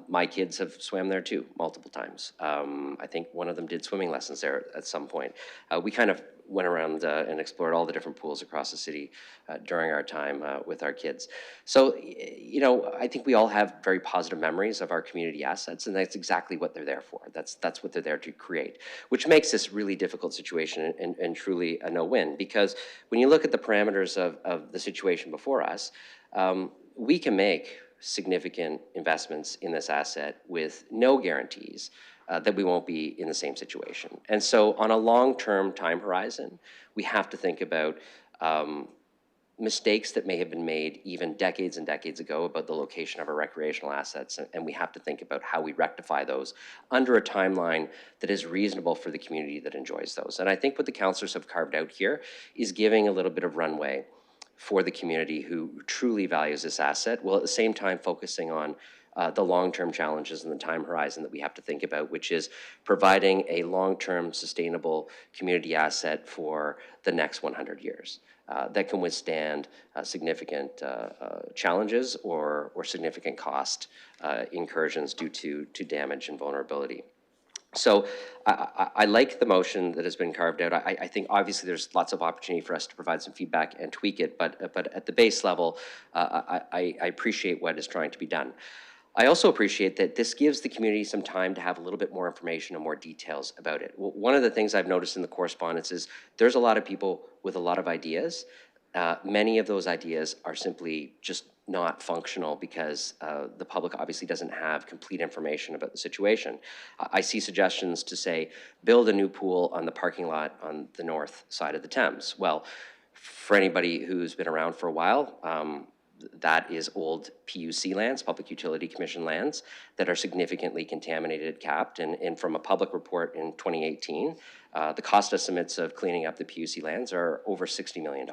my kids have swam there too, multiple times. I think one of them did swimming lessons there at some point. We kind of went around and explored all the different pools across the city during our time with our kids. So, I think we all have very positive memories of our community assets, and that's exactly what they're there for. That's what they're there to create, which makes this really difficult situation and truly a no-win, because when you look at the parameters of the situation before us, we can make significant investments in this asset with no guarantees that we won't be in the same situation. And so on a long-term time horizon, we have to think about mistakes that may have been made even decades and decades ago about the location of our recreational assets, and we have to think about how we rectify those under a timeline that is reasonable for the community that enjoys those. And I think what the councillors have carved out here is giving a little bit of runway for the community who truly values this asset, while at the same time focusing on the long-term challenges and the time horizon that we have to think about, which is providing a long-term sustainable community asset for the next 100 years that can withstand significant challenges or significant cost incursions due to damage and vulnerability. So I like the motion that has been carved out. I think obviously there's lots of opportunity for us to provide some feedback and tweak it, but at the base level, I appreciate what is trying to be done. I also appreciate that this gives the community some time to have a little bit more information and more details about it. One of the things I've noticed in the correspondence is there's a lot of people with a lot of ideas. Many of those ideas are simply just not functional because the public obviously doesn't have complete information about the situation. I see suggestions to say, build a new pool on the parking lot on the north side of the Thames. Well, for anybody who's been around for a while, that is old PUC lands, Public Utility Commission lands, that are significantly contaminated, capped, and from a public report in 2018, the cost estimates of cleaning up the PUC lands are over $60 million.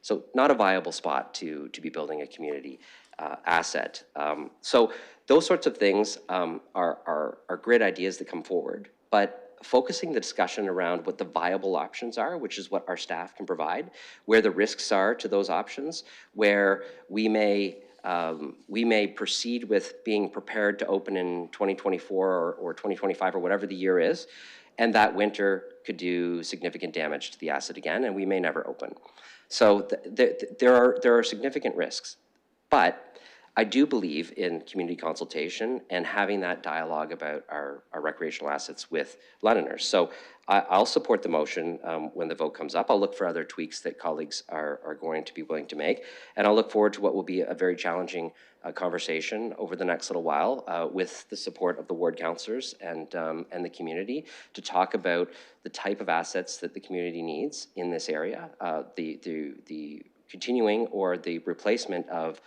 So not a viable spot to be building a community asset. So those sorts of things are great ideas that come forward, but focusing the discussion around what the viable options are, which is what our staff can provide, where the risks are to those options, where we may proceed with being prepared to open in 2024 or 2025 or whatever the year is, and that winter could do significant damage to the asset again, and we may never open. So there are significant risks, but I do believe in community consultation and having that dialogue about our recreational assets with Londoners. So I'll support the motion when the vote comes up. I'll look for other tweaks that colleagues are going to be willing to make. And I'll look forward to what will be a very challenging conversation over the next little while with the support of the ward councillors and the community to talk about the type of assets that the community needs in this area, the continuing or the replacement of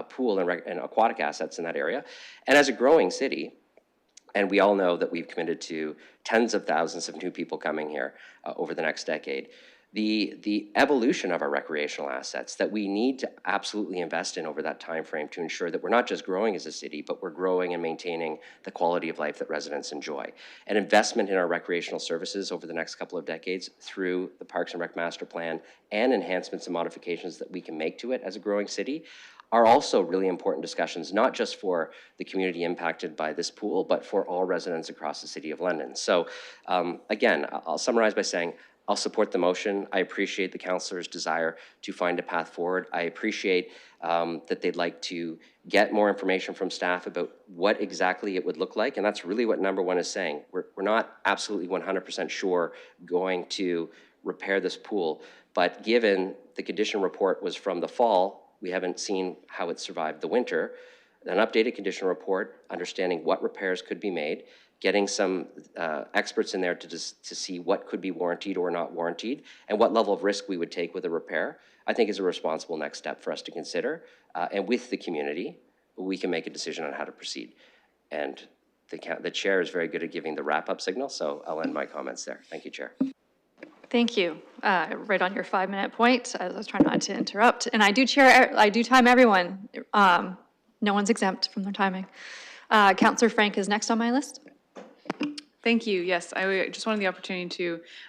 pool and aquatic assets in that area. And as a growing city, and we all know that we've committed to tens of thousands of new people coming here over the next decade, the evolution of our recreational assets that we need to absolutely invest in over that time frame to ensure that we're not just growing as a city, but we're growing and maintaining the quality of life that residents enjoy. An investment in our recreational services over the next couple of decades through the Parks and Rec Master Plan and enhancements and modifications that we can make to it as a growing city are also really important discussions, not just for the community impacted by this pool, but for all residents across the City of London. So again, I'll summarize by saying, I'll support the motion. I appreciate the councillor's desire to find a path forward. I appreciate that they'd like to get more information from staff about what exactly it would look like, and that's really what number one is saying. We're not absolutely 100% sure going to repair this pool, but given the condition report was from the fall, we haven't seen how it survived the winter. An updated condition report, understanding what repairs could be made, getting some experts in there to see what could be warranted or not warranted, and what level of risk we would take with a repair, I think is a responsible next step for us to consider. And with the community, we can make a decision on how to proceed. And the chair is very good at giving the wrap-up signal, so I'll end my comments there. Thank you, Chair. Thank you. Right on your 5-minute point. I was trying not to interrupt. And I do time everyone. No one's exempt from their timing. Councillor Frank is next on my list. Thank you. Yes, I just wanted the opportunity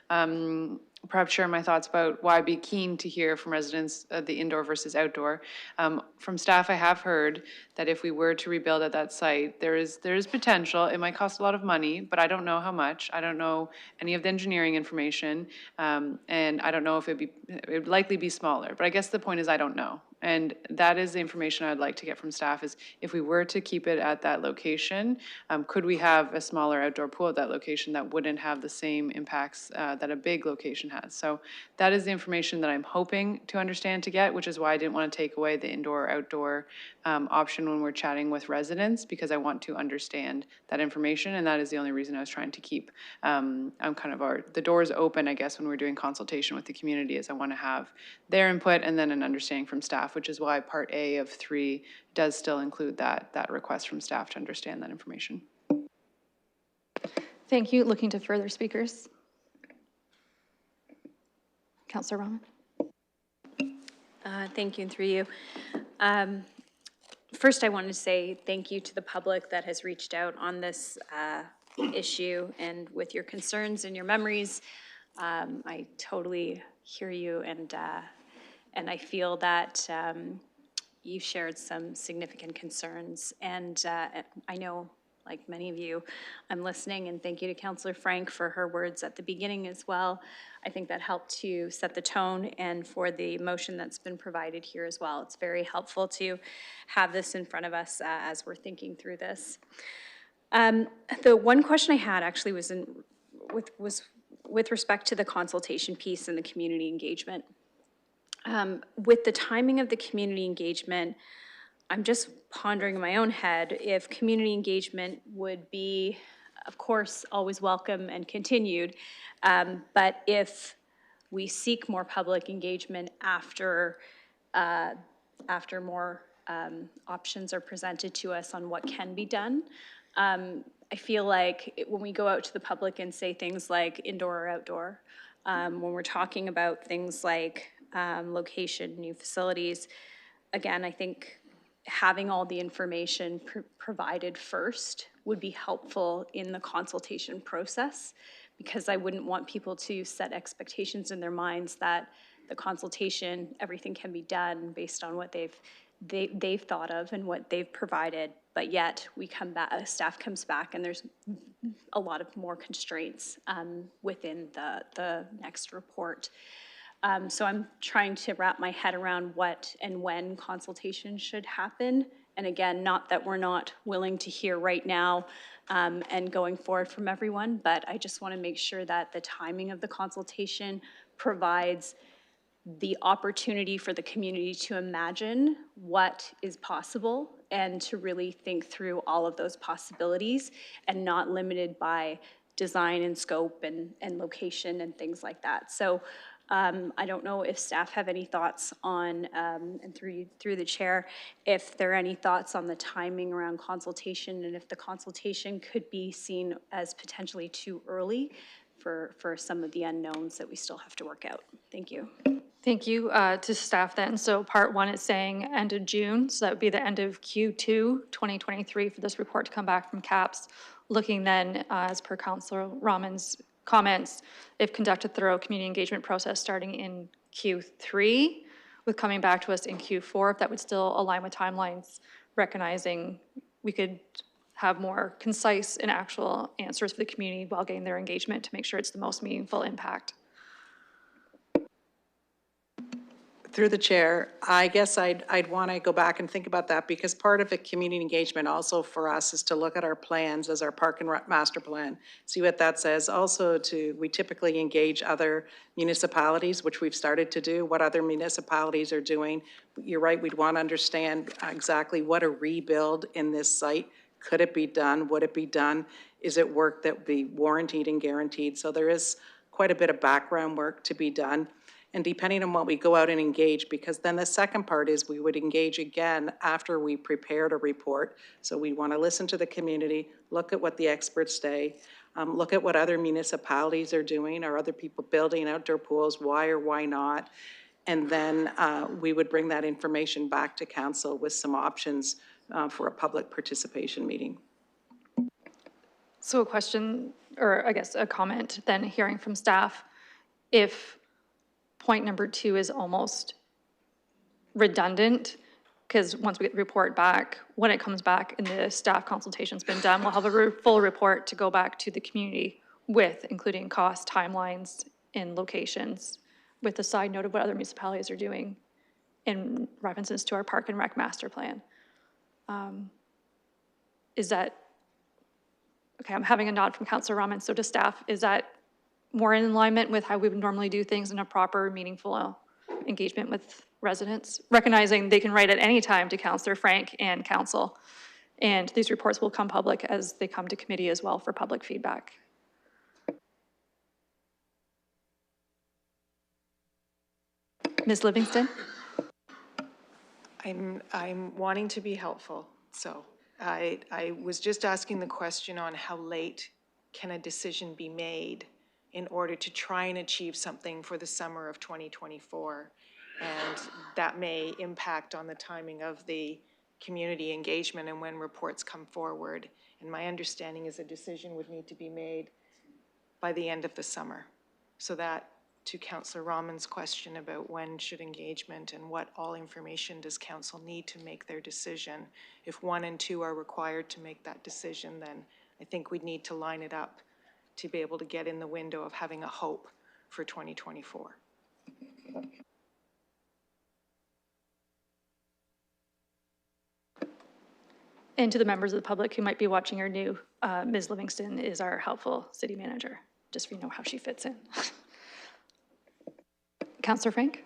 to perhaps share my thoughts about why I'd be keen to hear from residents the indoor versus outdoor. From staff, I have heard that if we were to rebuild at that site, there is potential. It might cost a lot of money, but I don't know how much. I don't know any of the engineering information, and I don't know if it would likely be smaller. But I guess the point is I don't know. And that is the information I'd like to get from staff is if we were to keep it at that location, could we have a smaller outdoor pool at that location that wouldn't have the same impacts that a big location has? So that is the information that I'm hoping to understand to get, which is why I didn't want to take away the indoor-outdoor option when we're chatting with residents, because I want to understand that information, and that is the only reason I was trying to keep the doors open, I guess, when we're doing consultation with the community, is I want to have their input and then an understanding from staff, which is why Part A of 3 does still include that request from staff to understand that information. Thank you. Looking to further speakers. Councillor Rahman. Thank you, and through you. First, I want to say thank you to the public that has reached out on this issue and with your concerns and your memories. I totally hear you, and I feel that you shared some significant concerns. And I know, like many of you, I'm listening, and thank you to Councillor Frank for her words at the beginning as well. I think that helped to set the tone, and for the motion that's been provided here as well. It's very helpful to have this in front of us as we're thinking through this. The one question I had actually was with respect to the consultation piece and the community engagement. With the timing of the community engagement, I'm just pondering in my own head if community engagement would be, of course, always welcome and continued, but if we seek more public engagement after more options are presented to us on what can be done, I feel like when we go out to the public and say things like indoor or outdoor, when we're talking about things like location, new facilities, again, I think having all the information provided first would be helpful in the consultation process, because I wouldn't want people to set expectations in their minds that the consultation, everything can be done based on what they've thought of and what they've provided, but yet we come back, staff comes back, and there's a lot of more constraints within the next report. So I'm trying to wrap my head around what and when consultation should happen. And again, not that we're not willing to hear right now and going forward from everyone, but I just want to make sure that the timing of the consultation provides the opportunity for the community to imagine what is possible and to really think through all of those possibilities, and not limited by design and scope and location and things like that. So I don't know if staff have any thoughts on, and through the chair, if there are any thoughts on the timing around consultation, and if the consultation could be seen as potentially too early for some of the unknowns that we still have to work out. Thank you. Thank you to staff then. So part one is saying end of June, so that would be the end of Q2 2023 for this report to come back from CAPS. Looking then, as per Councillor Rahman's comments, if conduct a thorough community engagement process starting in Q3, with coming back to us in Q4, if that would still align with timelines, recognizing we could have more concise and actual answers for the community while getting their engagement to make sure it's the most meaningful impact. Through the chair, I guess I'd want to go back and think about that, because part of the community engagement also for us is to look at our plans as our park and rec master plan, see what that says. Also we typically engage other municipalities, which we've started to do, what other municipalities are doing. You're right, we'd want to understand exactly what a rebuild in this site, could it be done, would it be done? Is it work that would be warranted and guaranteed? So there is quite a bit of background work to be done. And depending on what we go out and engage, because then the second part is we would engage again after we prepared a report. So we want to listen to the community, look at what the experts say, look at what other municipalities are doing. Are other people building outdoor pools? Why or why not? And then we would bring that information back to council with some options for a public participation meeting. So a question, or I guess a comment then hearing from staff, if point number 2 is almost redundant, because once we get the report back, when it comes back and the staff consultation's been done, we'll have a full report to go back to the community with, including cost, timelines, and locations, with a side note of what other municipalities are doing in references to our park and rec master plan. Is that, okay, I'm having a nod from Councillor Rahman, so to staff, is that more in alignment with how we would normally do things in a proper, meaningful engagement with residents, recognizing they can write at any time to Councillor Frank and council. And these reports will come public as they come to committee as well for public feedback. Ms. Livingston? I'm wanting to be helpful, so I was just asking the question on how late can a decision be made in order to try and achieve something for the summer of 2024. And that may impact on the timing of the community engagement and when reports come forward. And my understanding is a decision would need to be made by the end of the summer. So that, to Councillor Rahman's question about when should engagement and what all information does council need to make their decision, if 1 and 2 are required to make that decision, then I think we'd need to line it up to be able to get in the window of having a hope for 2024. And to the members of the public who might be watching or new, Ms. Livingston is our helpful city manager, just so you know how she fits in. Councillor Frank?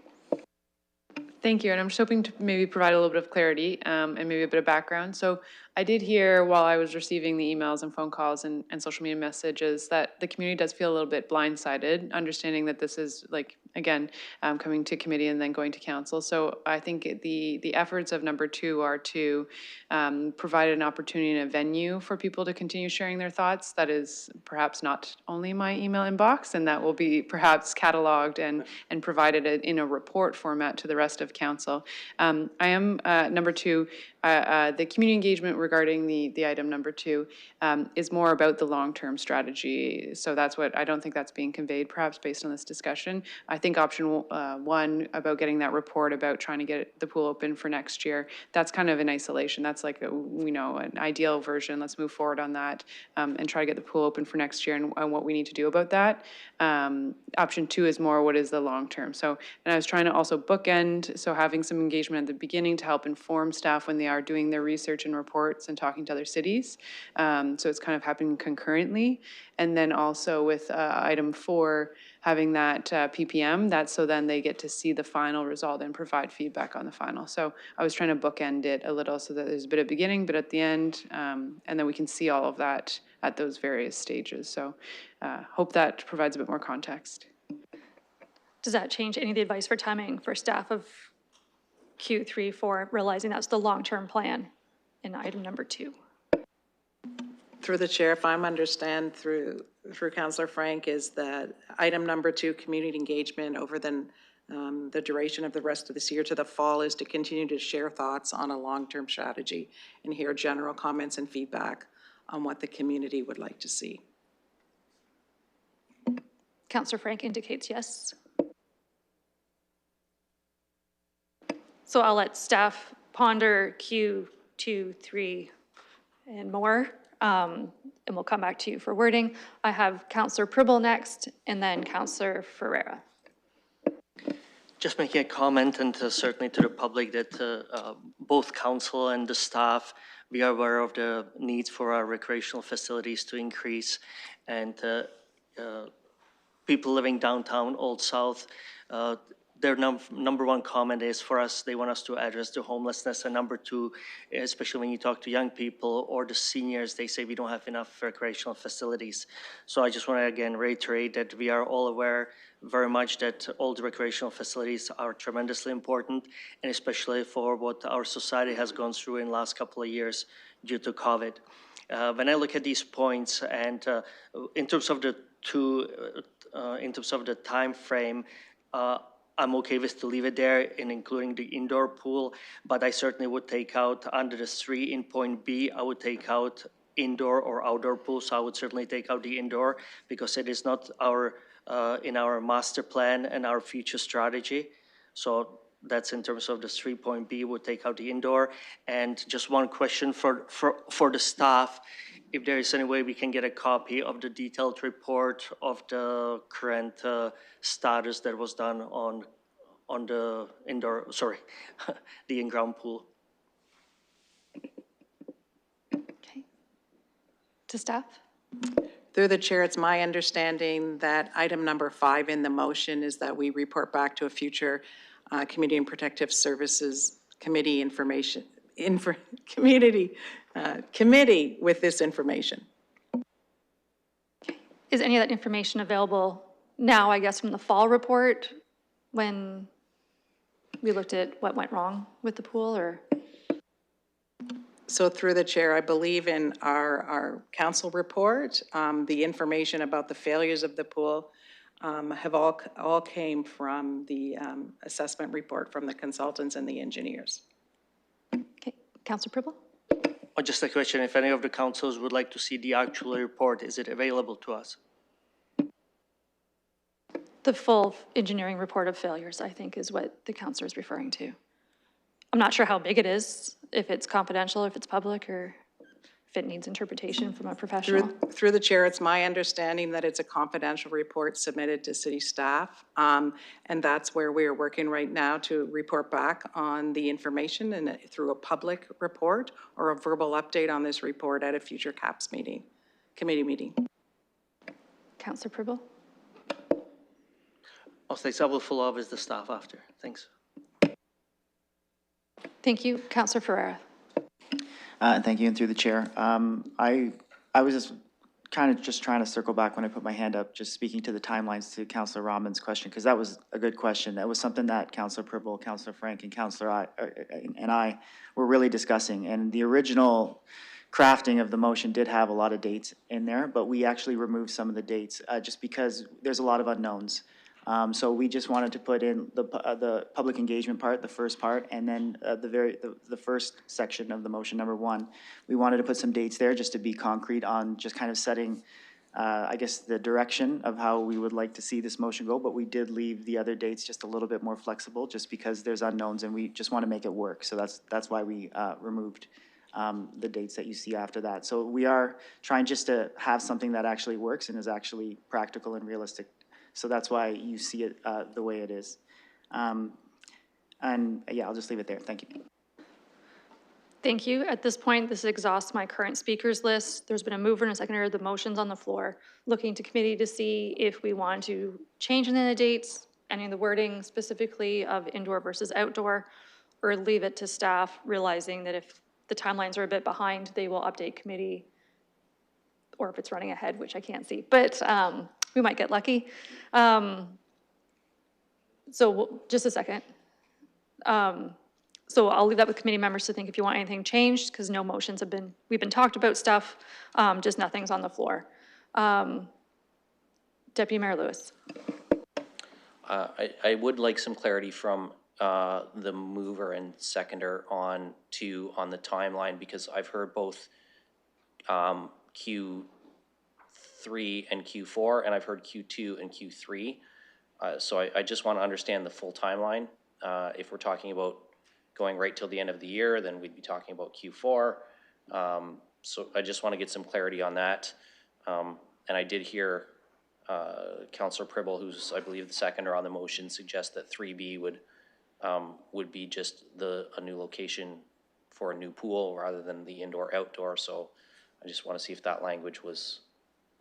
Thank you, and I'm just hoping to maybe provide a little bit of clarity and maybe a bit of background. So I did hear while I was receiving the emails and phone calls and social media messages that the community does feel a little bit blindsided, understanding that this is, like, again, coming to committee and then going to council. So I think the efforts of number 2 are to provide an opportunity and a venue for people to continue sharing their thoughts. That is perhaps not only my email inbox, and that will be perhaps cataloged and provided in a report format to the rest of council. I am, number 2, the community engagement regarding the item number 2 is more about the long-term strategy. So that's what, I don't think that's being conveyed perhaps based on this discussion. I think option 1 about getting that report about trying to get the pool open for next year, that's kind of in isolation. That's like, an ideal version. Let's move forward on that and try to get the pool open for next year and what we need to do about that. Option 2 is more what is the long-term. So, and I was trying to also bookend, so having some engagement at the beginning to help inform staff when they are doing their research and reports and talking to other cities. So it's kind of happening concurrently. And then also with item 4, having that PPM, that's so then they get to see the final result and provide feedback on the final. So I was trying to bookend it a little so that there's a bit at the beginning, but at the end, and then we can see all of that at those various stages. So hope that provides a bit more context. Does that change any of the advice for timing for staff of Q3, 4, realizing that's the long-term plan in item number 2? Through the chair, if I'm understand through Councillor Frank, is that item number 2, community engagement over the duration of the rest of this year to the fall, is to continue to share thoughts on a long-term strategy and hear general comments and feedback on what the community would like to see. Councillor Frank indicates yes. So I'll let staff ponder Q2, 3, and more, and we'll come back to you for wording. I have Councillor Pribble next, and then Councillor Ferreira. Just making a comment, and certainly to the public, that both council and the staff, we are aware of the needs for our recreational facilities to increase, and people living downtown Old South, their number one comment is for us, they want us to address the homelessness, and number 2, especially when you talk to young people or the seniors, they say we don't have enough recreational facilities. So I just want to again reiterate that we are all aware very much that all the recreational facilities are tremendously important, and especially for what our society has gone through in the last couple of years due to COVID. When I look at these points, and in terms of the time frame, I'm okay with to leave it there, in including the indoor pool, but I certainly would take out under the 3 in point B, I would take out indoor or outdoor pool. So I would certainly take out the indoor, because it is not our in our master plan and our future strategy. So that's in terms of the 3.B, would take out the indoor. And just one question for the staff, if there is any way we can get a copy of the detailed report of the current status that was done on the indoor, sorry, the in-ground pool. Okay. To staff? Through the chair, it's my understanding that item number 5 in the motion is that we report back to a future Community and Protective Services Committee committee with this information. Is any of that information available now, I guess, from the fall report when we looked at what went wrong with the pool, or? So through the chair, I believe in our council report, the information about the failures of the pool have all came from the assessment report from the consultants and the engineers. Okay, Councillor Pribble? Or just a question, if any of the councils would like to see the actual report, is it available to us? The full engineering report of failures, I think, is what the councillor is referring to. I'm not sure how big it is, if it's confidential, if it's public, or if it needs interpretation from a professional. Through the chair, it's my understanding that it's a confidential report submitted to city staff, and that's where we are working right now to report back on the information and through a public report or a verbal update on this report at a future CAPS meeting, committee meeting. Councillor Pribble? I will follow up with the staff after. Thanks. Thank you. Councillor Ferreira. Thank you, and through the chair. I was just kind of just trying to circle back when I put my hand up, just speaking to the timelines to Councillor Rahman's question, because that was a good question. That was something that Councillor Pribble, Councillor Frank, and Councillor and I were really discussing. And the original crafting of the motion did have a lot of dates in there, but we actually removed some of the dates just because there's a lot of unknowns. So we just wanted to put in the public engagement part, the first part, and then the first section of the motion, number 1. We wanted to put some dates there just to be concrete on just kind of setting, I guess, the direction of how we would like to see this motion go. But we did leave the other dates just a little bit more flexible, just because there's unknowns and we just want to make it work. So that's why we removed the dates that you see after that. So we are trying just to have something that actually works and is actually practical and realistic. So that's why you see it the way it is. And yeah, I'll just leave it there. Thank you. Thank you. At this point, this exhausts my current speakers list. There's been a mover and a seconder. The motion's on the floor. Looking to committee to see if we want to change any of the dates, any of the wording specifically of indoor versus outdoor, or leave it to staff, realizing that if the timelines are a bit behind, they will update committee, or if it's running ahead, which I can't see. But we might get lucky. So just a second. So I'll leave that with committee members to think if you want anything changed, because no motions have been, we've been talked about stuff, just nothing's on the floor. Deputy Mayor Lewis. I would like some clarity from the mover and seconder on the timeline, because I've heard both Q3 and Q4, and I've heard Q2 and Q3. So I just want to understand the full timeline. If we're talking about going right till the end of the year, then we'd be talking about Q4. So I just want to get some clarity on that. And I did hear Councillor Pribble, who's I believe the seconder on the motion, suggest that 3B would be just a new location for a new pool rather than the indoor-outdoor. So I just want to see if that language was,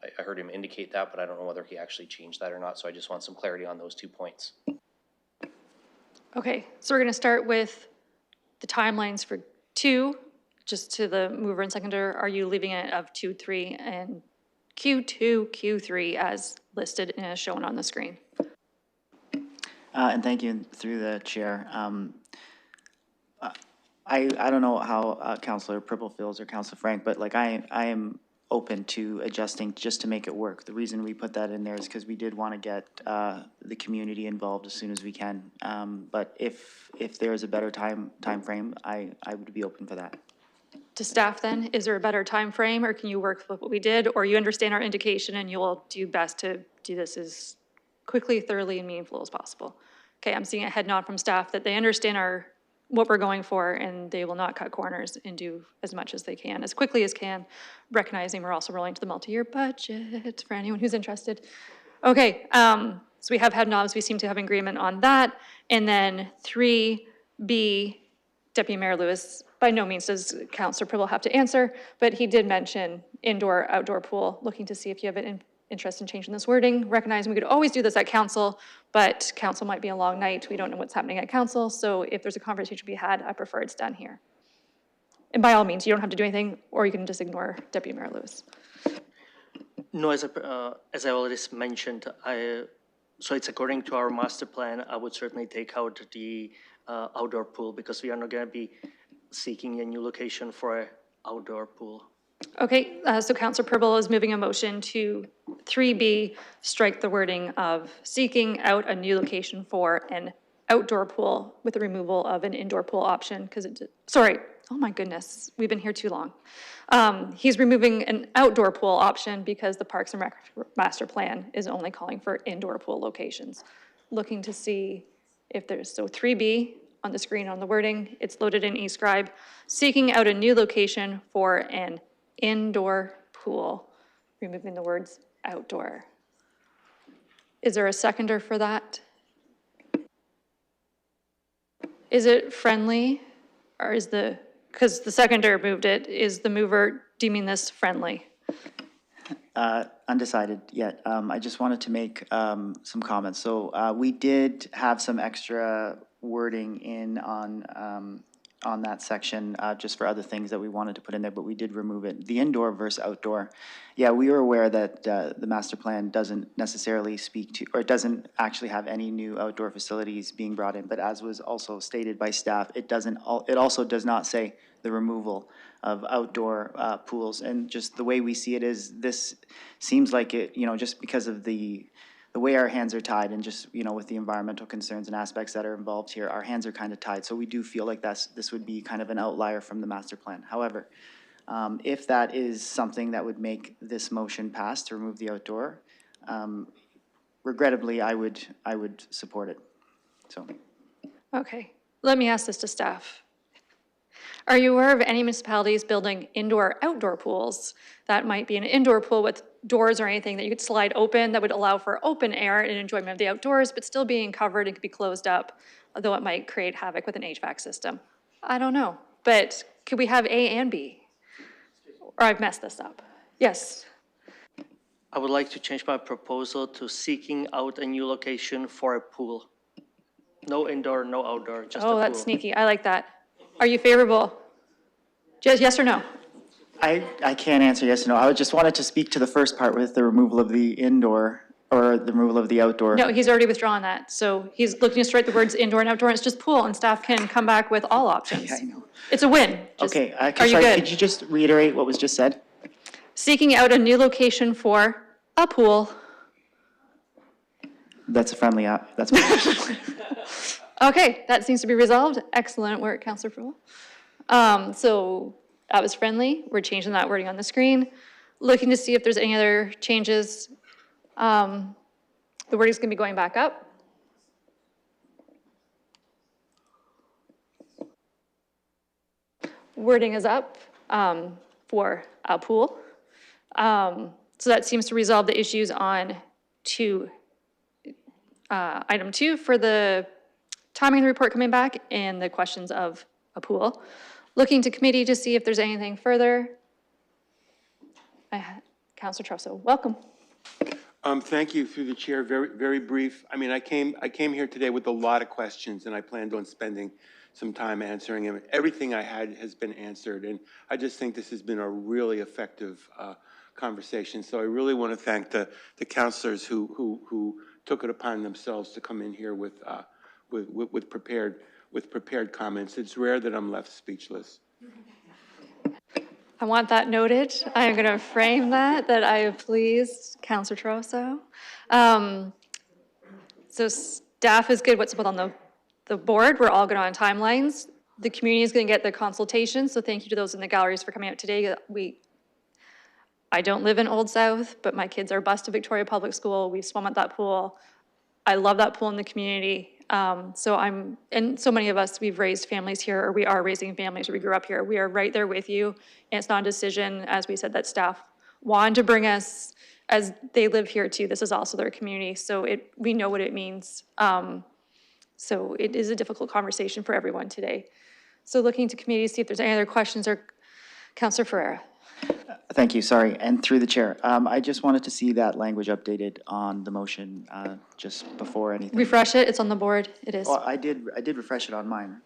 I heard him indicate that, but I don't know whether he actually changed that or not. So I just want some clarity on those 2 points. Okay, so we're going to start with the timelines for 2, just to the mover and seconder. Are you leaving it of 2, 3, and Q2, Q3 as listed and as shown on the screen? And thank you through the chair. I don't know how Councillor Pribble feels or Councillor Frank, but like I am open to adjusting just to make it work. The reason we put that in there is because we did want to get the community involved as soon as we can. But if there is a better time frame, I would be open for that. To staff then, is there a better time frame, or can you work with what we did, or you understand our indication and you will do best to do this as quickly, thoroughly, and meaningful as possible? Okay, I'm seeing a head nod from staff that they understand what we're going for, and they will not cut corners and do as much as they can, as quickly as can, recognizing we're also rolling to the multi-year budget for anyone who's interested. Okay, so we have head nods, we seem to have agreement on that. And then 3B, Deputy Mayor Lewis, by no means does Councillor Pribble have to answer, but he did mention indoor, outdoor pool, looking to see if you have an interest in changing this wording, recognizing we could always do this at council, but council might be a long night. We don't know what's happening at council, so if there's a conversation to be had, I prefer it's done here. And by all means, you don't have to do anything, or you can just ignore Deputy Mayor Lewis. No, as I already mentioned, so it's according to our master plan. I would certainly take out the outdoor pool, because we are not going to be seeking a new location for an outdoor pool. Okay, so Councillor Pribble is moving a motion to 3B, strike the wording of seeking out a new location for an outdoor pool with the removal of an indoor pool option, because sorry, oh my goodness, we've been here too long. He's removing an outdoor pool option because the Parks and Rec master plan is only calling for indoor pool locations. Looking to see if there's, so 3B on the screen on the wording, it's loaded in eScribe, seeking out a new location for an indoor pool, removing the words outdoor. Is there a seconder for that? Is it friendly, or is because the seconder moved it, is the mover deeming this friendly? Undecided yet. I just wanted to make some comments. So we did have some extra wording in on that section just for other things that we wanted to put in there, but we did remove it. The indoor versus outdoor. Yeah, we were aware that the master plan doesn't necessarily speak to, or doesn't actually have any new outdoor facilities being brought in, but as was also stated by staff, it also does not say the removal of outdoor pools. And just the way we see it is, this seems like it, just because of the way our hands are tied, and just, with the environmental concerns and aspects that are involved here, our hands are kind of tied. So we do feel like this would be kind of an outlier from the master plan. However, if that is something that would make this motion pass to remove the outdoor, regrettably, I would support it. So. Okay, let me ask this to staff. Are you aware of any municipalities building indoor-outdoor pools that might be an indoor pool with doors or anything that you could slide open that would allow for open air and enjoyment of the outdoors, but still being covered and could be closed up, although it might create havoc with an HVAC system? I don't know, but could we have A and B? Or I've messed this up. Yes. I would like to change my proposal to seeking out a new location for a pool. No indoor, no outdoor, just a pool. Oh, that's sneaky. I like that. Are you favorable? Just yes or no? I can't answer yes or no. I just wanted to speak to the first part with the removal of the indoor Or the removal of the outdoor? No, he's already withdrawn that. So he's looking to strike the words indoor and outdoor, and it's just pool, and staff can come back with all options. Yeah, I know. It's a win. Just- Okay, Are you sorry, good? could you just reiterate what was just said? Seeking out a new location for a pool. That's a friendly app, that's. Okay, that seems to be resolved. Excellent work, Councillor Fruhl. So that was friendly. We're changing that wording on the screen. Looking to see if there's any other changes. The wording's gonna be going back up. Wording is up for a pool. So that seems to resolve the issues on item 2 for the timing of the report coming back and the questions of a pool. Looking to committee to see if there's anything further. Councillor Trosso, welcome. Thank you, through the chair. Very brief. I mean, I came here today with a lot of questions, and I planned on spending some time answering them. Everything I had has been answered, and I just think this has been a really effective conversation. So I really want to thank the councillors who took it upon themselves to come in here with prepared comments. It's rare that I'm left speechless. I want that noted. I am going to frame that I have pleased Councillor Trosso. So staff is good. What's put on the board? We're all good on timelines. The community is going to get the consultation. So thank you to those in the galleries for coming out today. I don't live in Old South, but my kids are bused to Victoria Public School. We swum at that pool. I love that pool in the community. And so many of us, we've raised families here, or we are raising families, or we grew up here. We are right there with you. And it's not a decision, as we said, that staff wanted to bring us, as they live here too. This is also their community. So we know what it means. So it is a difficult conversation for everyone today. So looking to committee, see if there's any other questions, or Councillor Ferreira. Thank you, sorry, and through the chair. I just wanted to see that language updated on the motion just before anything. Refresh it, it's on the board, it is. Well, I did refresh it on mine.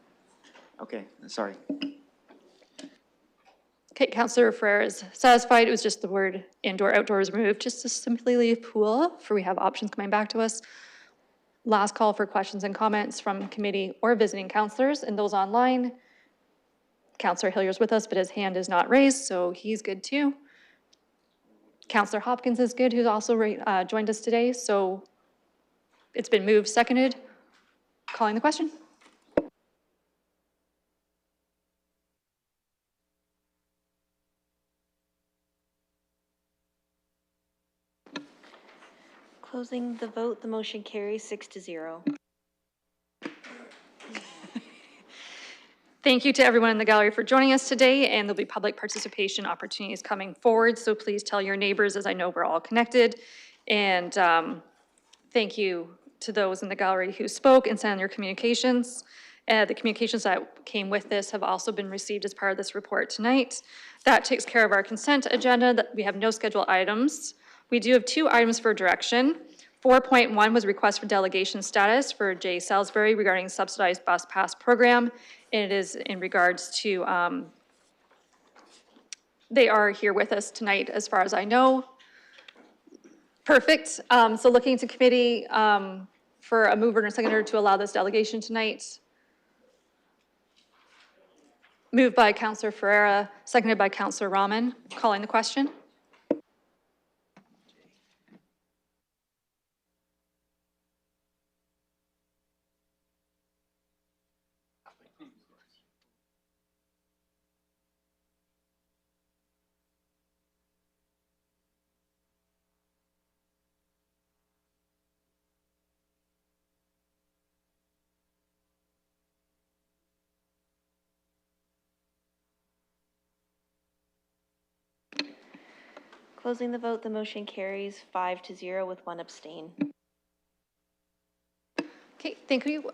Okay, sorry. Okay, Councillor Ferreira is satisfied. It was just the word indoor, outdoor was removed, just to simply leave pool, for we have options coming back to us. Last call for questions and comments from committee or visiting councillors, and those online. Councillor Hillier's with us, but his hand is not raised, so he's good too. Councillor Hopkins is good, who's also joined us today. So it's been moved, seconded. Calling the question. Closing the vote, the motion carries 6-0. Thank you to everyone in the gallery for joining us today, and there'll be public participation opportunities coming forward, so please tell your neighbors, as I know we're all connected. And thank you to those in the gallery who spoke and sent in your communications. The communications that came with this have also been received as part of this report tonight. That takes care of our consent agenda. That we have no scheduled items. We do have 2 items for direction. 4.1 was request for delegation status for Jay Salisbury regarding subsidized bus pass program. And it is in regards to, they are here with us tonight as far as I know. Perfect. So looking to committee for a mover and a seconder to allow this delegation tonight. Moved by Councillor Ferreira, seconded by Councillor Rahman. Calling the question. Closing the vote, the motion carries 5-0 with 1 abstain. Okay, thank you.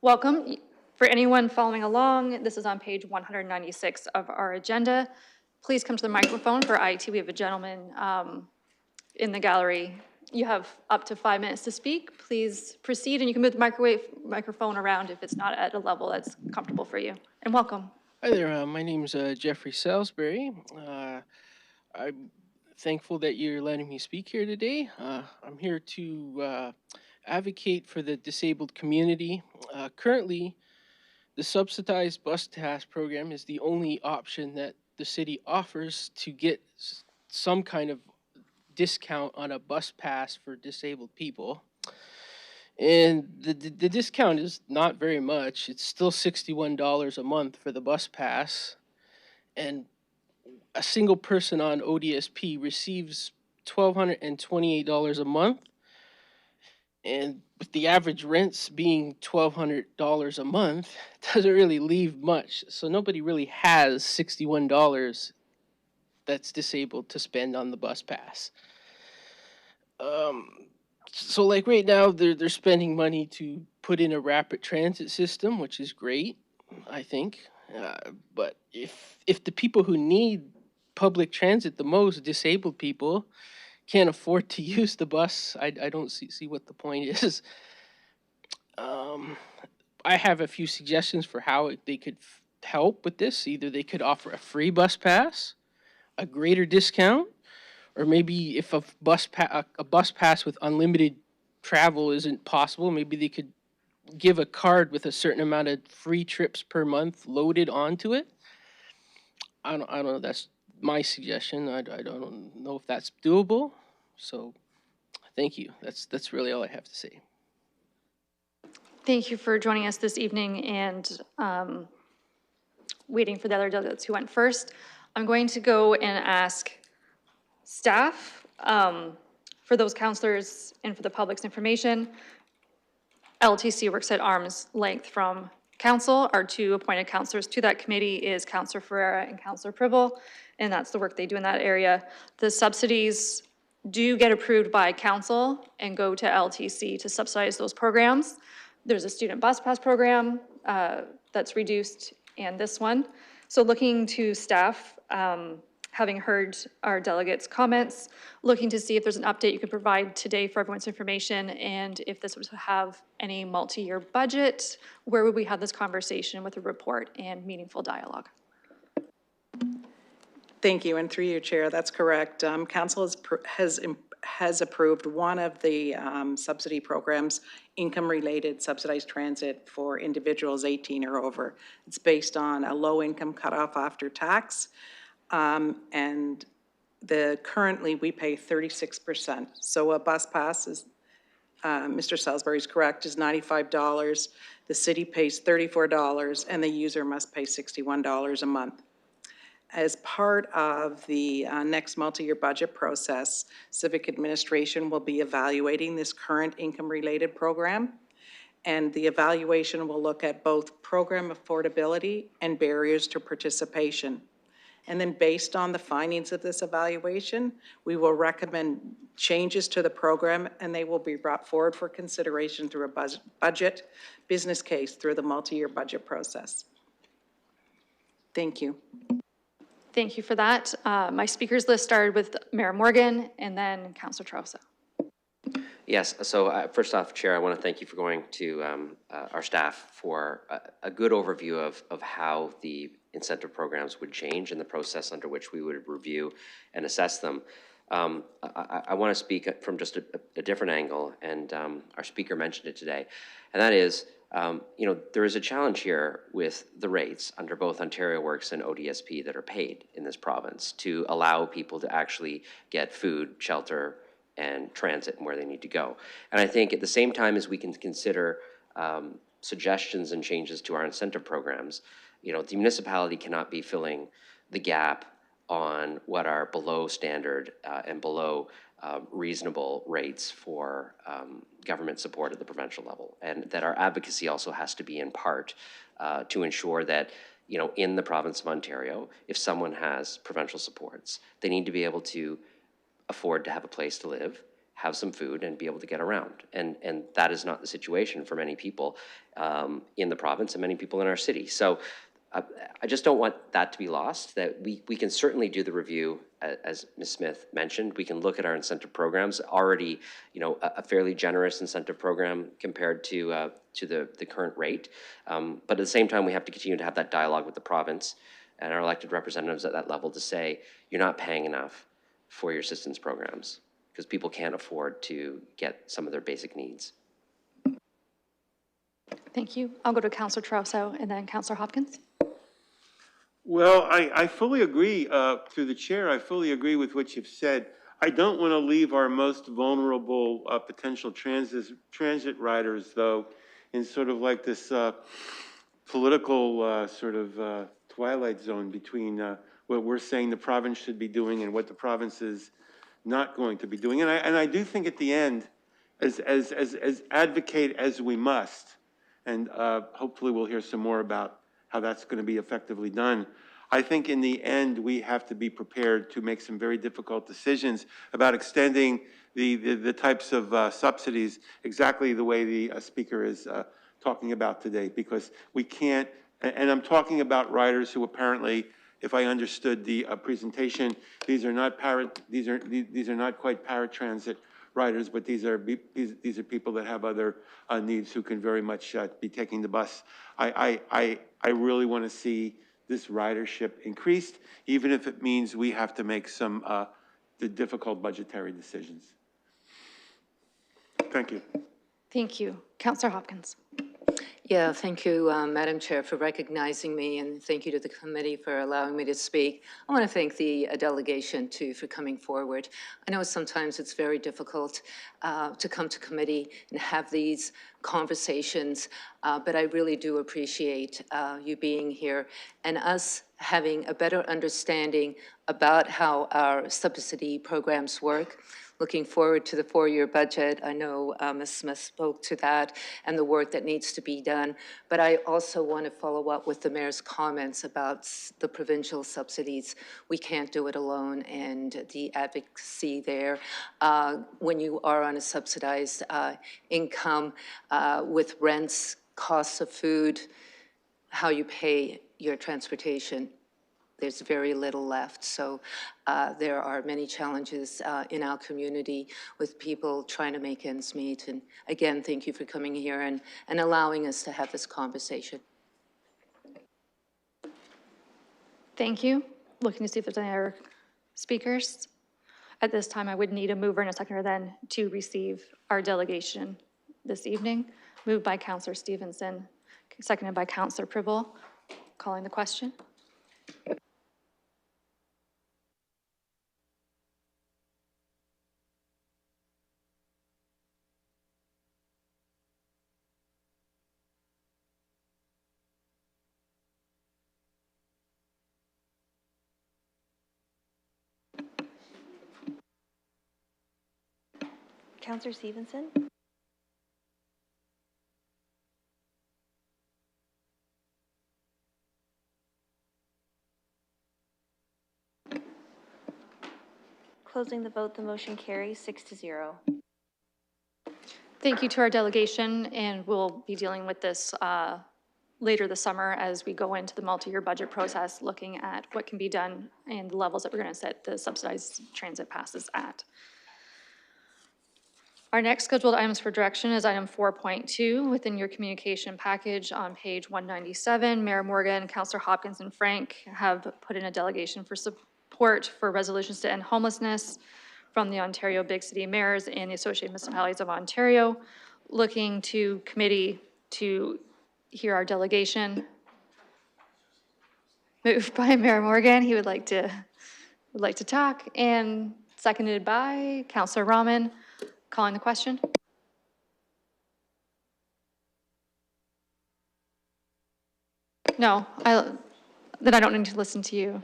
Welcome. For anyone following along, this is on page 196 of our agenda. Please come to the microphone for IT. We have a gentleman in the gallery. You have up to 5 minutes to speak. Please proceed, and you can move the microphone around if it's not at a level that's comfortable for you. And welcome. Hi there, my name's Jeffrey Salisbury. thankful that you're letting me speak here today. I'm here to advocate for the disabled community. Currently, the subsidized bus pass program is the only option that the city offers to get some kind of discount on a bus pass for disabled people. And the discount is not very much. It's still $61 a month for the bus pass. And a single person on ODSP receives $1,228 a month. And with the average rents being $1,200 a month, it doesn't really leave much. So nobody really has $61 that's disabled to spend on the bus pass. So like right now, they're spending money to put in a rapid transit system, which is great, I think. But if the people who need public transit the most, disabled people, can't afford to use the bus, I don't see what the point is. I have a few suggestions for how they could help with this. Either they could offer a free bus pass, a greater discount, or maybe if a bus pass with unlimited travel isn't possible, maybe they could give a card with a certain amount of free trips per month loaded onto it. I don't know. That's my suggestion. I don't know if that's doable. So, thank you. That's really all I have to say. Thank you for joining us this evening and waiting for the other delegates who went first. I'm going to go and ask staff, for those counselors and for the public's information, LTC works at arm's length from council. Our two appointed counselors to that committee is Councilor Ferreira and Councilor Pribble, and that's the work they do in that area. The subsidies do get approved by council and go to LTC to subsidize those programs. There's a student bus pass program that's reduced, and this one. So looking to staff, having heard our delegates' comments, looking to see if there's an update you could provide today for everyone's information, and if this would have any multi-year budget, where would we have this conversation with a report and meaningful dialogue? Thank you, and through you, Chair, that's correct. Council has approved one of the subsidy programs, income-related subsidized transit for individuals 18 or over. It's based on a low-income cutoff after tax. And currently we pay 36%. So a bus pass is, Mr. Salisbury is correct, is $95. The city pays $34 and the user must pay $61 a month. As part of the next multi-year budget process, Civic Administration will be evaluating this current income-related program. And the evaluation will look at both program affordability and barriers to participation. And then based on the findings of this evaluation, we will recommend changes to the program, and they will be brought forward for consideration through a budget business case through the multi-year budget process. Thank you. Thank you for that. My speakers list started with Mayor Morgan and then Councilor Trosa. Yes, so first off, Chair, I want to thank you for going to our staff for a good overview of how the incentive programs would change and the process under which we would review and assess them. I want to speak from just a different angle, and our speaker mentioned it today, and that is, there is a challenge here with the rates under both Ontario Works and ODSP that are paid in this province to allow people to actually get food, shelter, and transit and where they need to go. And I think at the same time as we can consider suggestions and changes to our incentive programs, the municipality cannot be filling the gap on what are below standard and below reasonable rates for government support at the provincial level. And that our advocacy also has to be in part to ensure that in the province of Ontario, if someone has provincial supports, they need to be able to afford to have a place to live, have some food, and be able to get around. And that is not the situation for many people in the province and many people in our city. So I just don't want that to be lost, that we can certainly do the review, as Ms. Smith mentioned. We can look at our incentive programs, already a fairly generous incentive program compared to the current rate. But at the same time, we have to continue to have that dialogue with the province and our elected representatives at that level to say, you're not paying enough for your assistance programs, because people can't afford to get some of their basic needs. Thank you. I'll go to Councillor Trousseau and then Councillor Hopkins. Well, I fully agree, through the chair, I fully agree with what you've said. I don't want to leave our most vulnerable potential transit riders, though, in sort of like this political sort of twilight zone between what we're saying the province should be doing and what the province is not going to be doing. And I do think at the end, as advocate as we must, and hopefully we'll hear some more about how that's going to be effectively done. I think in the end, we have to be prepared to make some very difficult decisions about extending the types of subsidies exactly the way the speaker is talking about today, because we can't, and I'm talking about riders who apparently, if I understood the presentation, these are not quite paratransit riders, but these are people that have other needs who can very much be taking the bus. I really want to see this ridership increased, even if it means we have to make some the difficult budgetary decisions. Thank you. Thank you. Councillor Hopkins. Yeah, thank you, Madam Chair, for recognizing me, and thank you to the committee for allowing me to speak. I want to thank the delegation, too, for coming forward. I know sometimes it's very difficult to come to committee and have these conversations, but I really do appreciate you being here and us having a better understanding about how our subsidy programs work. Looking forward to the four-year budget. I know Ms. Smith spoke to that and the work that needs to be done, but I also want to follow up with the mayor's comments about the provincial subsidies. We can't do it alone, and the advocacy there. When you are on a subsidized income with rents, costs of food, how you pay your transportation, there's very little left. So there are many challenges in our community with people trying to make ends meet. And again, thank you for coming here and allowing us to have this conversation. Thank you. Looking to see if there's any other speakers. At this time, I would need a mover and a seconder then to receive our delegation this evening. Moved by Councillor Stevenson, seconded by Councillor Pribble. Calling the question. Councillor Stevenson? Closing the vote, the motion carries 6-0. Thank you to our delegation, and we'll be dealing with this later this summer as we go into the multi-year budget process, looking at what can be done and the levels that we're going to set the subsidized transit passes at. Our next scheduled items for direction is item 4.2 within your communication package on page 197. Mayor Morgan, Councillor Hopkins, and Frank have put in a delegation for support for resolutions to end homelessness from the Ontario Big City Mayors and the Associated Municipalities of Ontario, looking to committee to hear our delegation. Moved by Mayor Morgan, he would like to talk, and seconded by Councillor Rahman. Calling the question. No, then I don't need to listen to you.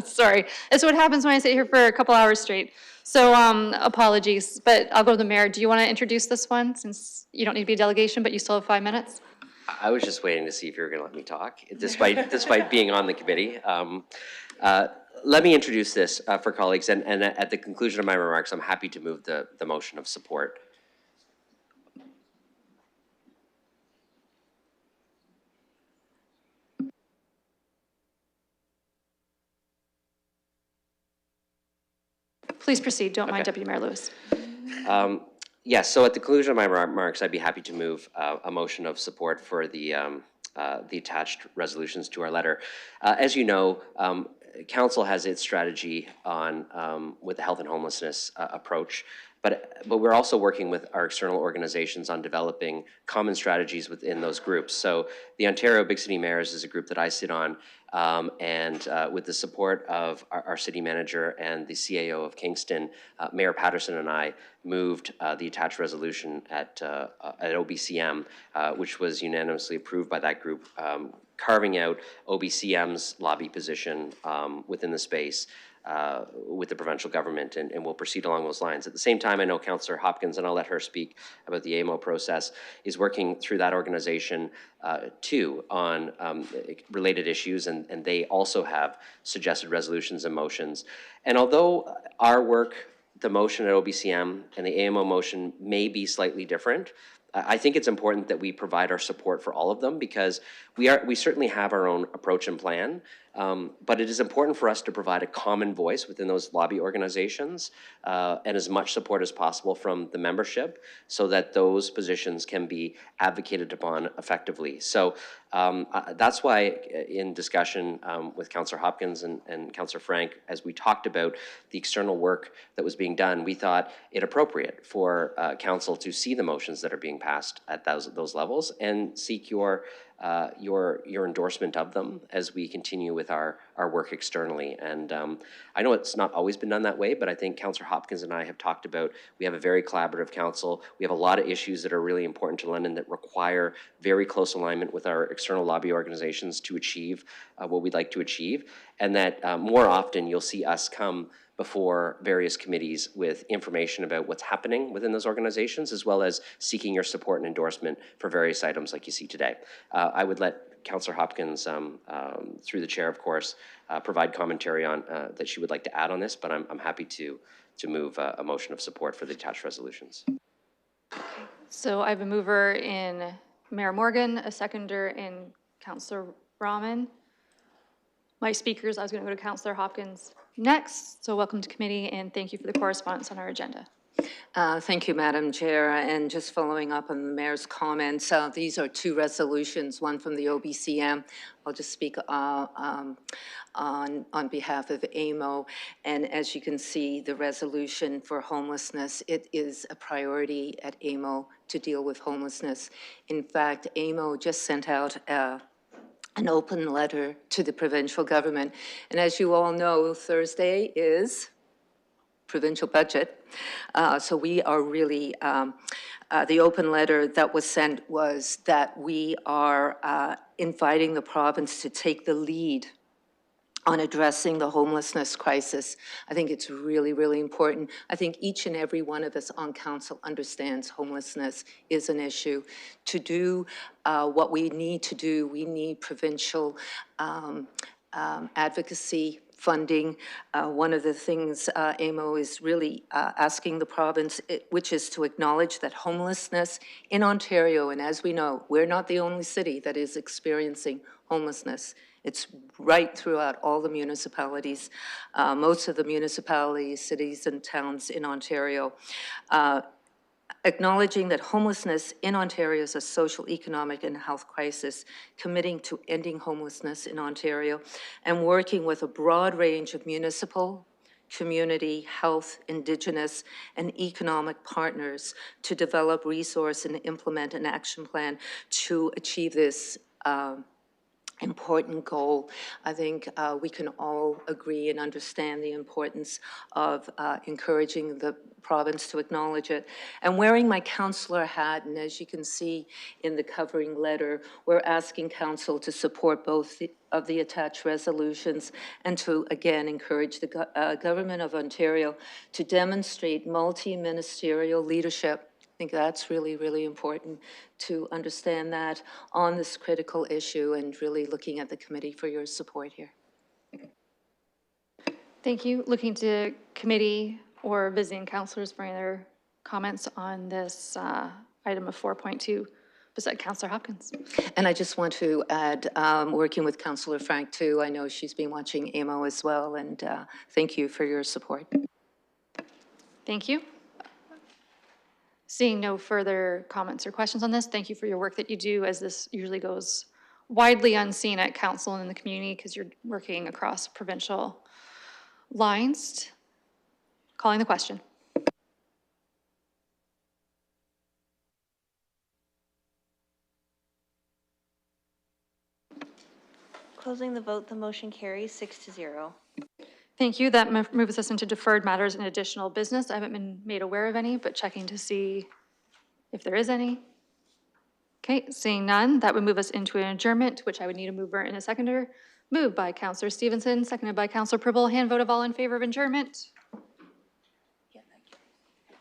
Sorry. That's what happens when I sit here for a couple hours straight. So apologies, but I'll go to the mayor. Do you want to introduce this one since you don't need to be a delegation, but you still have 5 minutes? I was just waiting to see if you were going to let me talk, despite being on the committee. Let me introduce this for colleagues, and at the conclusion of my remarks, I'm happy to move the motion of support. Please proceed. Don't mind Deputy Mayor Lewis. Yes, so at the conclusion of my remarks, I'd be happy to move a motion of support for the attached resolutions to our letter. As you know, council has its strategy on, with the health and homelessness approach, but we're also working with our external organizations on developing common strategies within those groups. So the Ontario Big City Mayors is a group that I sit on, and with the support of our city manager and the CAO of Kingston, Mayor Patterson and I moved the attached resolution at OBCM, which was unanimously approved by that group, carving out OBCM's lobby position within the space with the provincial government, and we'll proceed along those lines. At the same time, I know Councillor Hopkins, and I'll let her speak about the AMO process, is working through that organization too on related issues, and they also have suggested resolutions and motions. And although our work, the motion at OBCM and the AMO motion may be slightly different, I think it's important that we provide our support for all of them, because we certainly have our own approach and plan, but it is important for us to provide a common voice within those lobby organizations and as much support as possible from the membership so that those positions can be advocated upon effectively. So that's why in discussion with Councillor Hopkins and Councillor Frank, as we talked about the external work that was being done, we thought it appropriate for council to see the motions that are being passed at those levels and seek your endorsement of them as we continue with our work externally. And I know it's not always been done that way, but I think Councillor Hopkins and I have talked about, we have a very collaborative council. We have a lot of issues that are really important to London that require very close alignment with our external lobby organizations to achieve what we'd like to achieve. And that more often you'll see us come before various committees with information about what's happening within those organizations, as well as seeking your support and endorsement for various items like you see today. I would let Councillor Hopkins, through the chair, of course, provide commentary on that she would like to add on this, but I'm happy to move a motion of support for the attached resolutions. So I have a mover in Mayor Morgan, a seconder in Councillor Rahman. My speakers, I was going to go to Councillor Hopkins next. So welcome to committee, and thank you for the correspondence on our agenda. Thank you, Madam Chair. And just following up on the mayor's comments, these are two resolutions, one from the OBCM. I'll just speak on behalf of AMO. And as you can see, the resolution for homelessness, it is a priority at AMO to deal with homelessness. In fact, AMO just sent out an open letter to the provincial government. And as you all know, Thursday is provincial budget. So we are really, the open letter that was sent was that we are inviting the province to take the lead on addressing the homelessness crisis. I think it's really, really important. I think each and every one of us on council understands homelessness is an issue. To do what we need to do, we need provincial advocacy, funding. One of the things AMO is really asking the province, which is to acknowledge that homelessness in Ontario, and as we know, we're not the only city that is experiencing homelessness. It's right throughout all the municipalities, most of the municipalities, cities, and towns in Ontario. Acknowledging that homelessness in Ontario is a social, economic, and health crisis, committing to ending homelessness in Ontario, and working with a broad range of municipal, community, health, Indigenous, and economic partners to develop, resource, and implement an action plan to achieve this important goal. I think we can all agree and understand the importance of encouraging the province to acknowledge it. And wearing my councillor hat, and as you can see in the covering letter, we're asking council to support both of the attached resolutions and to, again, encourage the government of Ontario to demonstrate multi-ministerial leadership. I think that's really, really important to understand that on this critical issue, and really looking at the committee for your support here. Thank you. Looking to committee or visiting councilors for any other comments on this item of 4.2, beside Councillor Hopkins. And I just want to add, working with Councillor Frank too, I know she's been watching AMO as well, and thank you for your support. Thank you. Seeing no further comments or questions on this, thank you for your work that you do, as this usually goes widely unseen at council and in the community because you're working across provincial lines. Calling the question. Closing the vote, the motion carries 6-0. Thank you. That moves us into deferred matters and additional business. I haven't been made aware of any, but checking to see if there is any. Okay, seeing none, that would move us into an adjournment, which I would need a mover and a seconder. Moved by Councillor Stevenson, seconded by Councillor Pribble. Hand vote of all in favor of adjournment.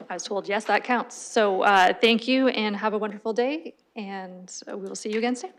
I was told yes, that counts. So thank you and have a wonderful day, and we will see you again soon.